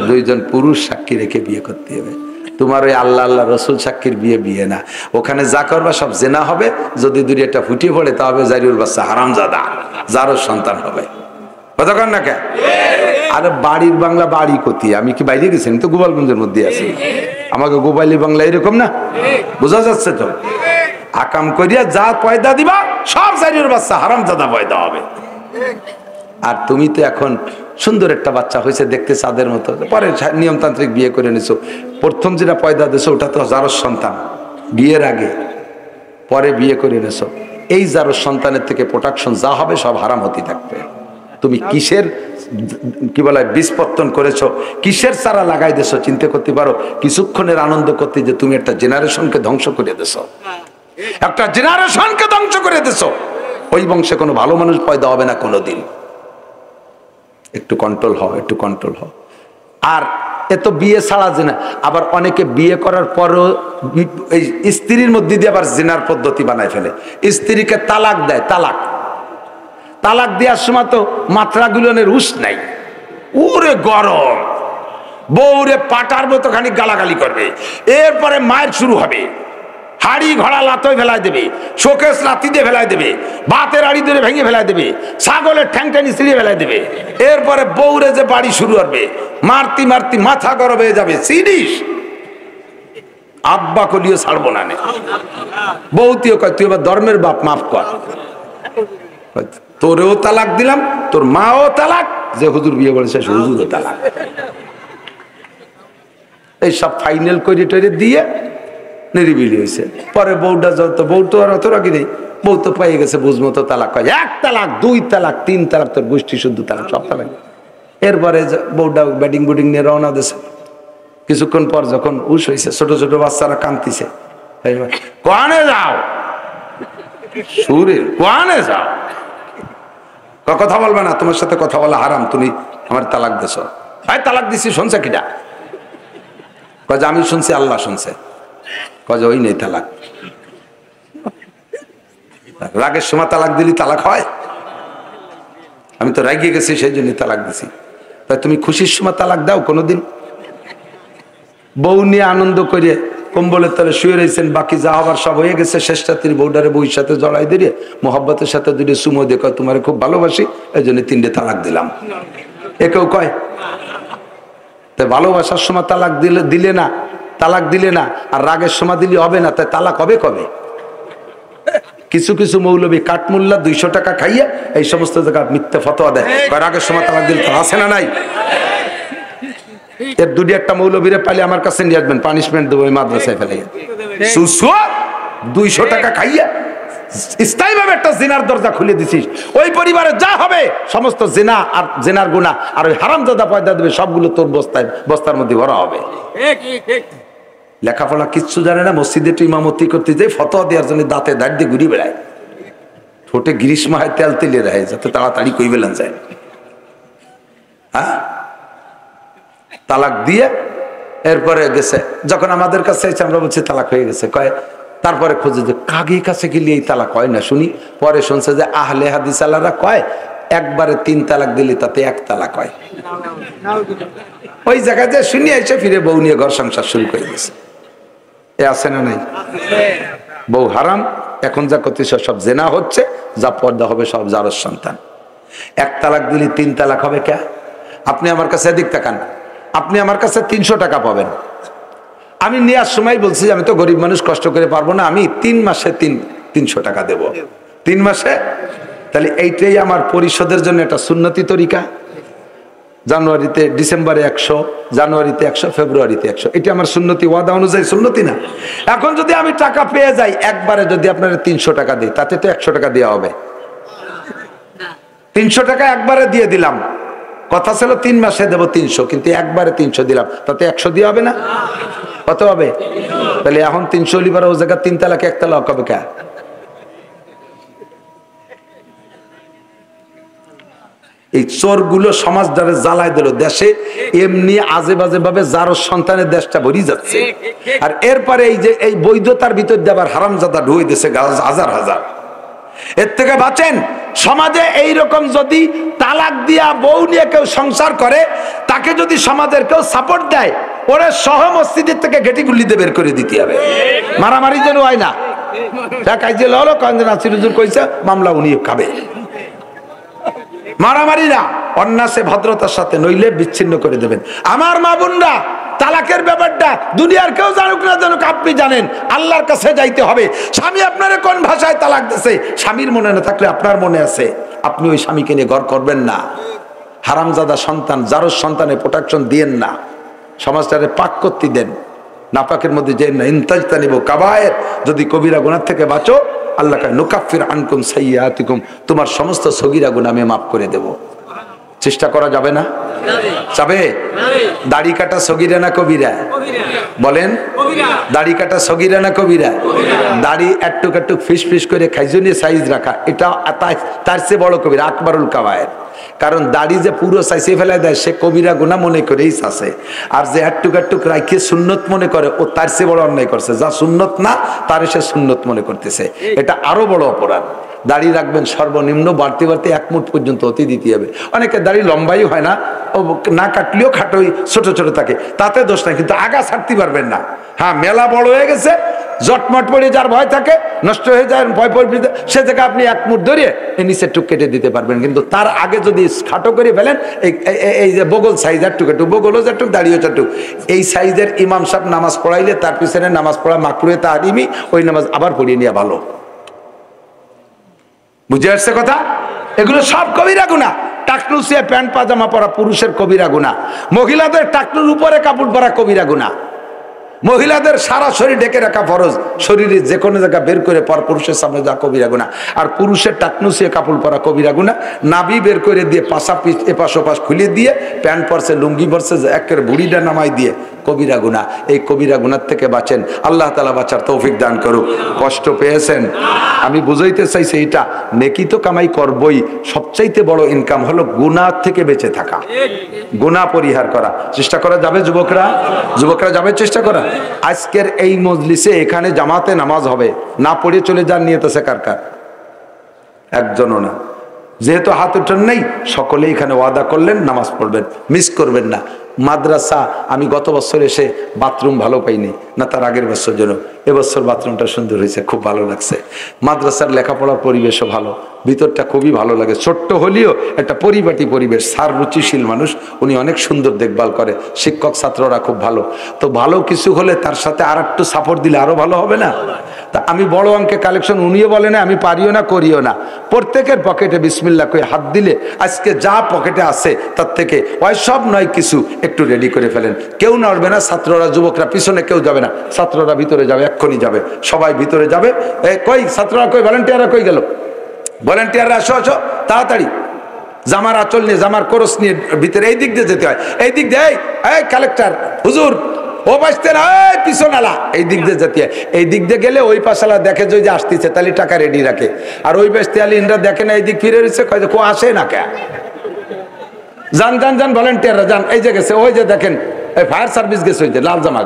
Speaker 1: দুইজন পুরুষ সাক্ষী রেখে বিয়ে করতে হবে। তোমার ওই আল্লাহ আল্লাহ রসুল সাক্ষীর বিয়ে বিয়ে না। ওখানে যা করবা সব জেনা হবে, যদি দুই একটা ফুটি পড়ে তা হবে জারিউল বাচ্চা, হারামজাদা, যারও সন্তান হবে। কতক্ষণ না কে? আরে বাড়ির বাংলা বাড়ি কতি, আমি কি বাইরে গেছি? আমি তো গোপালগঞ্জের মধ্যে আছি। আমাকে গোপালি বাংলা এরকম না, বোঝা যাচ্ছে তো? আকাম করিয়া যা পয়দা দিবা সব জারিউল বাচ্চা, হারামজাদা পয়দা হবে। আর তুমি তো এখন সুন্দর একটা বাচ্চা হয়েছে দেখতে চাঁদের মতো, পরে নিয়মতান্ত্রিক বিয়ে করে নিছো, প্রথম যেটা পয়দা দিছো ওটা তো জারস সন্তান, বিয়ের আগে, পরে বিয়ে করে নিছো। এই জারস সন্তানের থেকে প্রোটেকশন যা হবে সব হারাম হতে থাকবে। তুমি কিসের কি বলে বিস্পত্তন করেছো, কিসের চারা লাগাই দিছো, চিন্তা করতে পারো? কিছুক্ষণের আনন্দ করতে যে তুমি একটা জেনারেশনকে ধ্বংস করে দিছো, একটা জেনারেশনকে ধ্বংস করে দিছো। ওই বংশে কোনো ভালো মানুষ পয়দা হবে না কোনোদিন। একটু কন্ট্রোল হও, একটু কন্ট্রোল হও। আর এত বিয়ে ছাড়া জেনা, আবার অনেকে বিয়ে করার পরও এই স্ত্রীর মধ্যে দিয়ে আবার জেনার পদ্ধতি বানায় ফেলে, স্ত্রীকে তালাক দেয়। তালাক দেওয়ার সময় তো মাত্রাগুলোনের উস নাই, ওরে গরম, বউরে পাটার মতো খানিক গালাগালি করবে, এরপরে মায়ের শুরু হবে, হাড়ি ঘোড়া লাতোয় ফেলায় দেবে, শোকেস লাতি দিয়ে ফেলায় দেবে, ভাতের হাড়ি ধরে ভেঙে ফেলায় দেবে, ছাগলের ঠ্যাংটানি ছিঁড়ে ফেলায় দেবে। এরপরে বউরে যে বাড়ি শুরু করবে, মারতি মারতি মাথা গরম হয়ে যাবে। চিনিস আব্বা কলিও ছাড়বো না, বউতিও কয় তুই এবার ধর্মের বাপ, মাফ কর, তোরেও তালাক দিলাম, তোর মাও তালাক, যে হুজুর বিয়ে বলেছে সে হুজুরও তালাক। এই সব ফাইনাল করে টরে দিয়ে নিরিবিলি হয়েছে। পরে বউটা যত, বউ তো আর অত রাখি নেই, বউ তো পাইয়ে গেছে বুঝমতো তালাক, হয় 1 তালাক 2 তালাক 3 তালাক, তোর গোষ্ঠী শুদ্ধ তালাক, সব তালাক। এরপরে বউটা ব্যাটিং বুটিং নিয়ে রওনা দিয়েছে। কিছুক্ষণ পর যখন উস হয়েছে, ছোট ছোট বাচ্চারা কাঁদতেছে, কোয়ানে যাও সুরে, কোয়ানে যাও, কথা বলবে না, তোমার সাথে কথা বলা হারাম, তুমি আমার তালাক দিছ। ভাই তালাক দিছি, শুনছে কিটা? কয় আমি শুনছি, আল্লাহ শুনছে। কয় ওই নেই তালাক। রাগের সময় তালাক দিলি তালাক হয়? আমি তো রাগিয়ে গেছি সেই জন্য তালাক দিছি। তাই তুমি খুশির সময় তালাক দাও কোনোদিন? বউ নিয়ে আনন্দ করে কম্বলের তলে শুয়ে রয়েছেন, বাকি যা হবার সব হয়ে গেছে, শেষ রাত্রির বউডারে বউর সাথে জড়াই দিয়ে মোহাব্বতের সাথে দুটো সুমো দেখো, তোমার খুব ভালোবাসি এই জন্য 3টে তালাক দিলাম, একেও কয়? তাই ভালোবাসার সময় তালাক দিলে না, তালাক দিলে না, আর রাগের সময় দিলে হবে না, তাই তালাক হবে কবে? কিছু কিছু মৌলবী কাঠমুল্লা 200 টাকা খাইয়া এই সমস্ত জায়গা মিথ্যা ফতোয়া দেয়, রাগের সময় তালাক দিলে তো আছে না নাই? এর দুটি একটা মৌলবীরে পাইলে আমার কাছে নিয়ে আসবেন, পানিশমেন্ট দেবো ওই মাদ্রাসায় ফেলে। 200 টাকা খাইয়া স্থায়ীভাবে একটা জিনার দরজা খুলে দিছিস, ওই পরিবারে যা হবে সমস্ত জিনা আর জিনার গুনাহ আর ওই হারামজাদা পয়দা দেবে সবগুলো তোর বস্তার মধ্যে ভরা হবে। লেখাপড়া কিচ্ছু জানে না, মসজিদে একটু ইমামতি করতে যাই, ফতোয়া দেওয়ার জন্য দাঁতে দাঁড় দিয়ে ঘুরি বেড়ায়, ঠোঁটে গ্রীষ্ম হয় তেল তেলে রায় যাতে তাড়াতাড়ি কই বেলান যায়। হ্যাঁ, তালাক দিয়ে এরপরে গেছে, যখন আমাদের কাছে এসে আমরা বলছি তালাক হয়ে গেছে, কয় তারপরে খোঁজে যে কাগি কাছে গেলে এই তালাক হয় না শুনি। পরে শুনছে যে আহলে হাদিস আলারা কয় একবারে 3 তালাক দিলে তাতে 1 তালাক হয়। ওই জায়গায় যে শুনি এসে ফিরে বউ নিয়ে ঘর সংসার শুরু করে গেছে। এ আছে না নাই? বউ হারাম, এখন যা করতে সব জেনা হচ্ছে, যা পর্দা হবে সব জারজ সন্তান। 1 তালাক দিলে 3 তালাক হবে কে? আপনি আমার কাছে এদিক তাকান, আপনি আমার কাছে 300 টাকা পাবেন। আমি নেওয়ার সময় বলছি আমি তো গরিব মানুষ, কষ্ট করে পারবো না, আমি 3 মাসে 300 টাকা দেব। 3 মাসে, তাহলে এইটাই আমার পরিশোধের জন্য একটা সুন্নতি তরিকা। জানুয়ারিতে, ডিসেম্বরে 100, জানুয়ারিতে 100, ফেব্রুয়ারিতে 100, এটা আমার সুন্নতি, ওয়াদা অনুযায়ী সুন্নতি না? এখন যদি আমি টাকা পেয়ে যাই একবারে, যদি আপনারা 300 টাকা দিই, তাতে তো 100 টাকা দেওয়া হবে। 300 টাকা একবারে দিয়ে দিলাম, কথা ছিল 3 মাসে দেবো 300, কিন্তু একবারে 300 দিলাম, তাতে 100 দিয়ে হবে না? কত হবে? তাহলে এখন 300 লিবার ও জায়গা 3 তালাক 1 তালাক হবে কে? এই চোরগুলো সমাজটারে জ্বালায় দিল, দেশে এমনি আজে বাজে ভাবে যারো সন্তানের দেশটা ভরি যাচ্ছে। আর এরপরে এই যে এই বৈধতার ভিতর দিয়ে আবার হারামজাদা ঢুকে দিছে হাজার হাজার। এর থেকে বাঁচেন। সমাজে এইরকম যদি তালাক দিয়া বউ নিয়ে কেউ সংসার করে, তাকে যদি সমাজের কেউ সাপোর্ট দেয়, ওরে সহ মসজিদের থেকে ঘেটি গুল্লিতে বের করে দিতে হবে। মারামারি যেন হয় না। মামলা উনি খাবে, মারামারি না, অন্যাসে ভদ্রতার সাথে, নইলে বিচ্ছিন্ন করে দেবেন। আমার মা বোনরা, তালাকের ব্যাপারটা দুনিয়ার কেউ জানুক না জানুক, আপনি জানেন, আল্লাহর কাছে যাইতে হবে। স্বামী আপনারে কোন ভাষায় তালাক দিছে, স্বামীর মনে না থাকলে আপনার মনে আছে, আপনি ওই স্বামীকে নিয়ে ঘর করবেন না। হারামজাদা সন্তান, জারজ সন্তানে প্রোটেকশন দিয়েন না, সমাজটারে পাক করতে দেন, নাপাকের মধ্যে যেন না। ইনতাজতানিবু কাবায়ের, যদি কবিরা গুনাহ থেকে বাঁচো, আল্লাহ কয় নুকাফির আনকুম সাইয়্যাতিকুম, তোমার সমস্ত সগীরা গুনাহ আমি মাফ করে দেব। চেষ্টা করা যাবে না? যাবে? দাড়ি কাটা সগীরা না কবিরা? বলেন, দাড়ি কাটা সগীরা না কবিরা? দাড়ি একটুক একটুক ফিস ফিস করে খাইজুনি সাইজ রাখা, এটা তার চেয়ে বড় কবিরা, আকবরুল কাবায়ের। কারণ দাড়ি যে পুরো সাইজে ফেলে দেয়, সে কবিরা গুনাহ মনে করেই আছে। আর যে একটুক একটুক রাখে সুন্নত মনে করে, ও তার চেয়ে বড় অন্যায় করছে। যা সুন্নত না তার সে সুন্নত মনে করতেছে, এটা আরো বড় অপরাধ। দাড়ি রাখবেন সর্বনিম্ন, বাড়তে বাড়তে 1 মুঠ পর্যন্ত অতি দিতে হবে। অনেকে দাড়ি লম্বাই হয় না, ও না কাটলেও খাটোই ছোট ছোট থাকে, তাতে দোষ নাই, কিন্তু আগা ছাড়তে পারবেন না। হ্যাঁ, মেলা বড় হয়ে গেছে, জটমট পড়ে যার ভয় থাকে, নষ্ট হয়ে যায়, ভয় পড়বে, সে জায়গায় আপনি 1 মুঠ ধরিয়ে নিচে টুক কেটে দিতে পারবেন। কিন্তু তার আগে যদি খাটো করে ফেলেন, এই যে বগল সাইজ একটু একটু, বগলও যেটুক, দাড়িও যেটুক, এই সাইজের ইমাম সাহেব নামাজ পড়াইলে তার পিছনে নামাজ পড়া মাকরুহে তাহরিমি, ওই নামাজ আবার পড়িয়ে নেওয়া ভালো। বুঝে আসছে কথা? এগুলো সব কবিরা গুনাহ। টাকনু সিয়ে প্যান্ট পাজামা পরা পুরুষের কবিরা গুনাহ, মহিলাদের টাকনুর উপরে কাপড় পরা কবিরা গুনাহ, মহিলাদের সারা শরীর ঢেকে রাখা ফরজ, শরীরে যে কোনো জায়গা বের করে পর পুরুষের সামনে যা কবিরা গুনাহ। আর পুরুষের টাকনু সিয়ে কাপড় পরা কবিরা গুনাহ, নাভি বের করে দিয়ে পাশা পিছ এপাশ ওপাশ খুলে দিয়ে প্যান্ট পরছে, লুঙ্গি পরছে, একের বুড়িটা নামাই দিয়ে, কবিরা গুনাহ। এই কবিরা গুনাহ থেকে বাঁচেন, আল্লাহ তাআলা বাঁচার তৌফিক দান করুক। কষ্ট পেয়েছেন? আমি বুঝাইতে চাইছি, এটা নেকি তো কামাই করবই, সবচাইতে বড় ইনকাম হলো গুনাহ থেকে বেঁচে থাকা, গুনাহ পরিহার করা। চেষ্টা করা যাবে যুবকরা? যুবকরা যাবে চেষ্টা করা? আজকের এই মজলিসে এখানে জামাতে নামাজ হবে, না পড়ে চলে যান নিয়ত আছে কার কার? একজনও না। যেহেতু হাত উঠান নেই, সকলে এখানে ওয়াদা করলেন নামাজ পড়বেন, মিস করবেন না। মাদ্রাসা, আমি গত বছর এসে বাথরুম ভালো পাইনি, না তার আগের বছর জন্য, এবছর বাথরুমটা সুন্দর হয়েছে, খুব ভালো লাগছে। মাদ্রাসার লেখাপড়ার পরিবেশও ভালো, ভিতরটা খুবই ভালো লাগে। ছোট্ট হলেও একটা পরিপাটি পরিবেশ। স্যার রুচিশীল মানুষ, উনি অনেক সুন্দর দেখভাল করে। শিক্ষক ছাত্ররা খুব ভালো। তো ভালো কিছু হলে তার সাথে আর একটু সাপোর্ট দিলে আরো ভালো হবে না? তা আমি বড় অঙ্কে কালেকশন, উনিও বলে না আমি পারিও না করিও না। প্রত্যেকের পকেটে বিসমিল্লাহ করে হাত দিলে আজকে যা পকেটে আছে তার থেকে ওই সব নয় কিছু একটু রেডি করে ফেলেন। কেউ নড়বে না, ছাত্ররা যুবকরা পিছনে কেউ যাবে না, ছাত্ররা ভিতরে যাবে, এক্ষুনি যাবে, সবাই ভিতরে যাবে। কই ছাত্ররা কই, ভলান্টিয়াররা কই গেল? ভলান্টিয়াররা আসো আসো তাড়াতাড়ি। জামার আঁচল নিয়ে, জামার কোরস নিয়ে ভিতরে এই দিক দিয়ে যেতে হয়। এই দিক দিয়ে এই কালেক্টর হুজুর ও বাঁচতে না, এই পিছন আলা, এই দিক দিয়ে যেতে হয়। এই দিক দিয়ে গেলে ওই পাশালা দেখে যে আসতেছে, তাহলে টাকা রেডি রাখে। আর ওই বাঁচতে আলি ইনরা দেখে না, এই দিক ফিরে রয়েছে, কয় কো আসে না কে। যান যান যান ভলান্টিয়াররা যান, এই যে গেছে, ওই যে দেখেন এই ফায়ার সার্ভিস গেছে, ওই যে লাল জামা,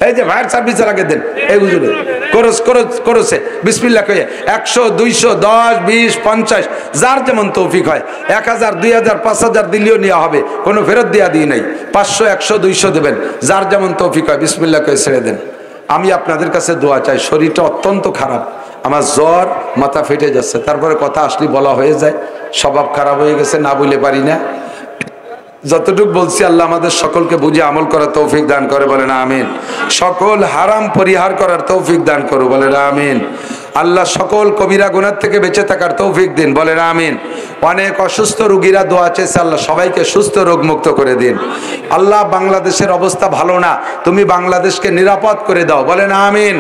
Speaker 1: এই যে ফায়ার সার্ভিসের আগে দেন। এই হুজুরে করস করস করছে বিসমিল্লাহ কয়ে 100 200 10 20 50 যার যেমন তৌফিক হয়, 1000 2000 5000 দিলেও নেওয়া হবে, কোনো ফেরত দেওয়া দিয়ে নাই। 500 100 200 দেবেন, যার যেমন তৌফিক হয়। বিসমিল্লাহ কয়ে ছেড়ে দেন। আমি আপনাদের কাছে দোয়া চাই, শরীরটা অত্যন্ত খারাপ, আমার জ্বর, মাথা ফেটে যাচ্ছে, তারপরে কথা আসলে বলা হয়ে যায়, স্বভাব খারাপ হয়ে গেছে, না বলে পারি না। যতটুকু বলছি আল্লাহ আমাদের সকলকে বুঝে আমল করার তৌফিক দান করে, বলেন আমিন। সকল হারাম পরিহার করার তৌফিক দান করো, বলেন আমিন। আল্লাহ সকল কবিরা গুনাহ থেকে বেঁচে থাকার তৌফিক দিন, বলেন আমিন। অনেক অসুস্থ রোগীরা দোয়া চেয়েছে, আল্লাহ সবাইকে সুস্থ রোগ মুক্ত করে দিন। আল্লাহ বাংলাদেশের অবস্থা ভালো না, তুমি বাংলাদেশকে নিরাপদ করে দাও, বলেন আমিন।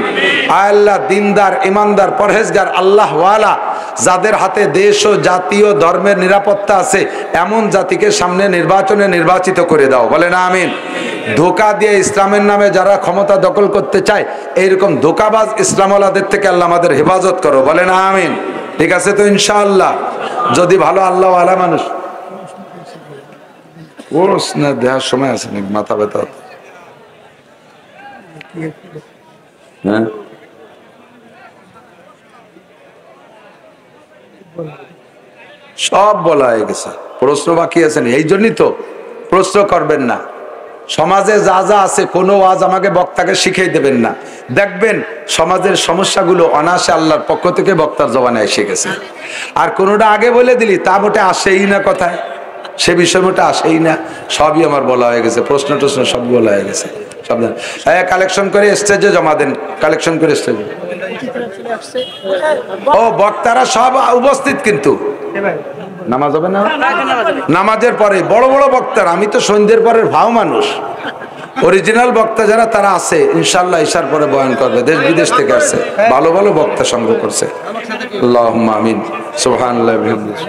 Speaker 1: আল্লাহ দিনদার, ইমানদার, পরহেজগার, আল্লাহ ওয়ালা যাদের হাতে দেশ ও জাতীয় ধর্মের নিরাপত্তা আছে, এমন জাতিকে সামনে নির্বাচনে নির্বাচিত করে দাও, বলেন আমিন। ধোঁকা দিয়ে ইসলামের নামে যারা ক্ষমতা দখল করতে চায়, এইরকম ধোঁকাবাজ ইসলামওয়ালাদের থেকে আল্লাহ আমাদের হেফাজত করো, বলেন আমিন। ঠিক আছে তো ইনশাআল্লাহ? যদি ভালো আল্লাহ ওয়ালা মানুষ ওরস না দেওয়ার সময় আছে নাকি, মাথা ব্যথা? হ্যাঁ সব বলা হয়ে গেছে, প্রশ্ন বাকি আছে না। এই জন্যই তো প্রশ্ন করবেন না। সমাজে যা যা আছে কোনো ওয়াজ আমাকে বক্তাকে শিখিয়ে দেবেন না। দেখবেন সমাজের সমস্যাগুলো অনায়াসে আল্লাহর পক্ষ থেকে বক্তার জবানে এসে গেছে। আর কোনোটা আগে বলে দিলি তা মোটে আসেই না কথায়, সে বিষয় মোটে আসেই না। সবই আমার বলা হয়ে গেছে, প্রশ্ন টশ্ন সব বলা হয়ে গেছে। সব কালেকশন করে স্টেজে জমা দেন, কালেকশন করে স্টেজে। ও বক্তারা সব উপস্থিত, কিন্তু নামাজ হবে না? নামাজের পরে বড় বড় বক্তারা, আমি তো সন্ধ্যের পরের ভাও মানুষ, অরিজিনাল বক্তা যারা তারা আছে ইনশাআল্লাহ ইশার পরে বয়ান করবে, দেশ বিদেশ থেকে আসছে, ভালো ভালো বক্তা সংগ্রহ করছে। আল্লাহুম্মা আমিন। সুবহানাল্লাহি ওয়া বিহামদিহি।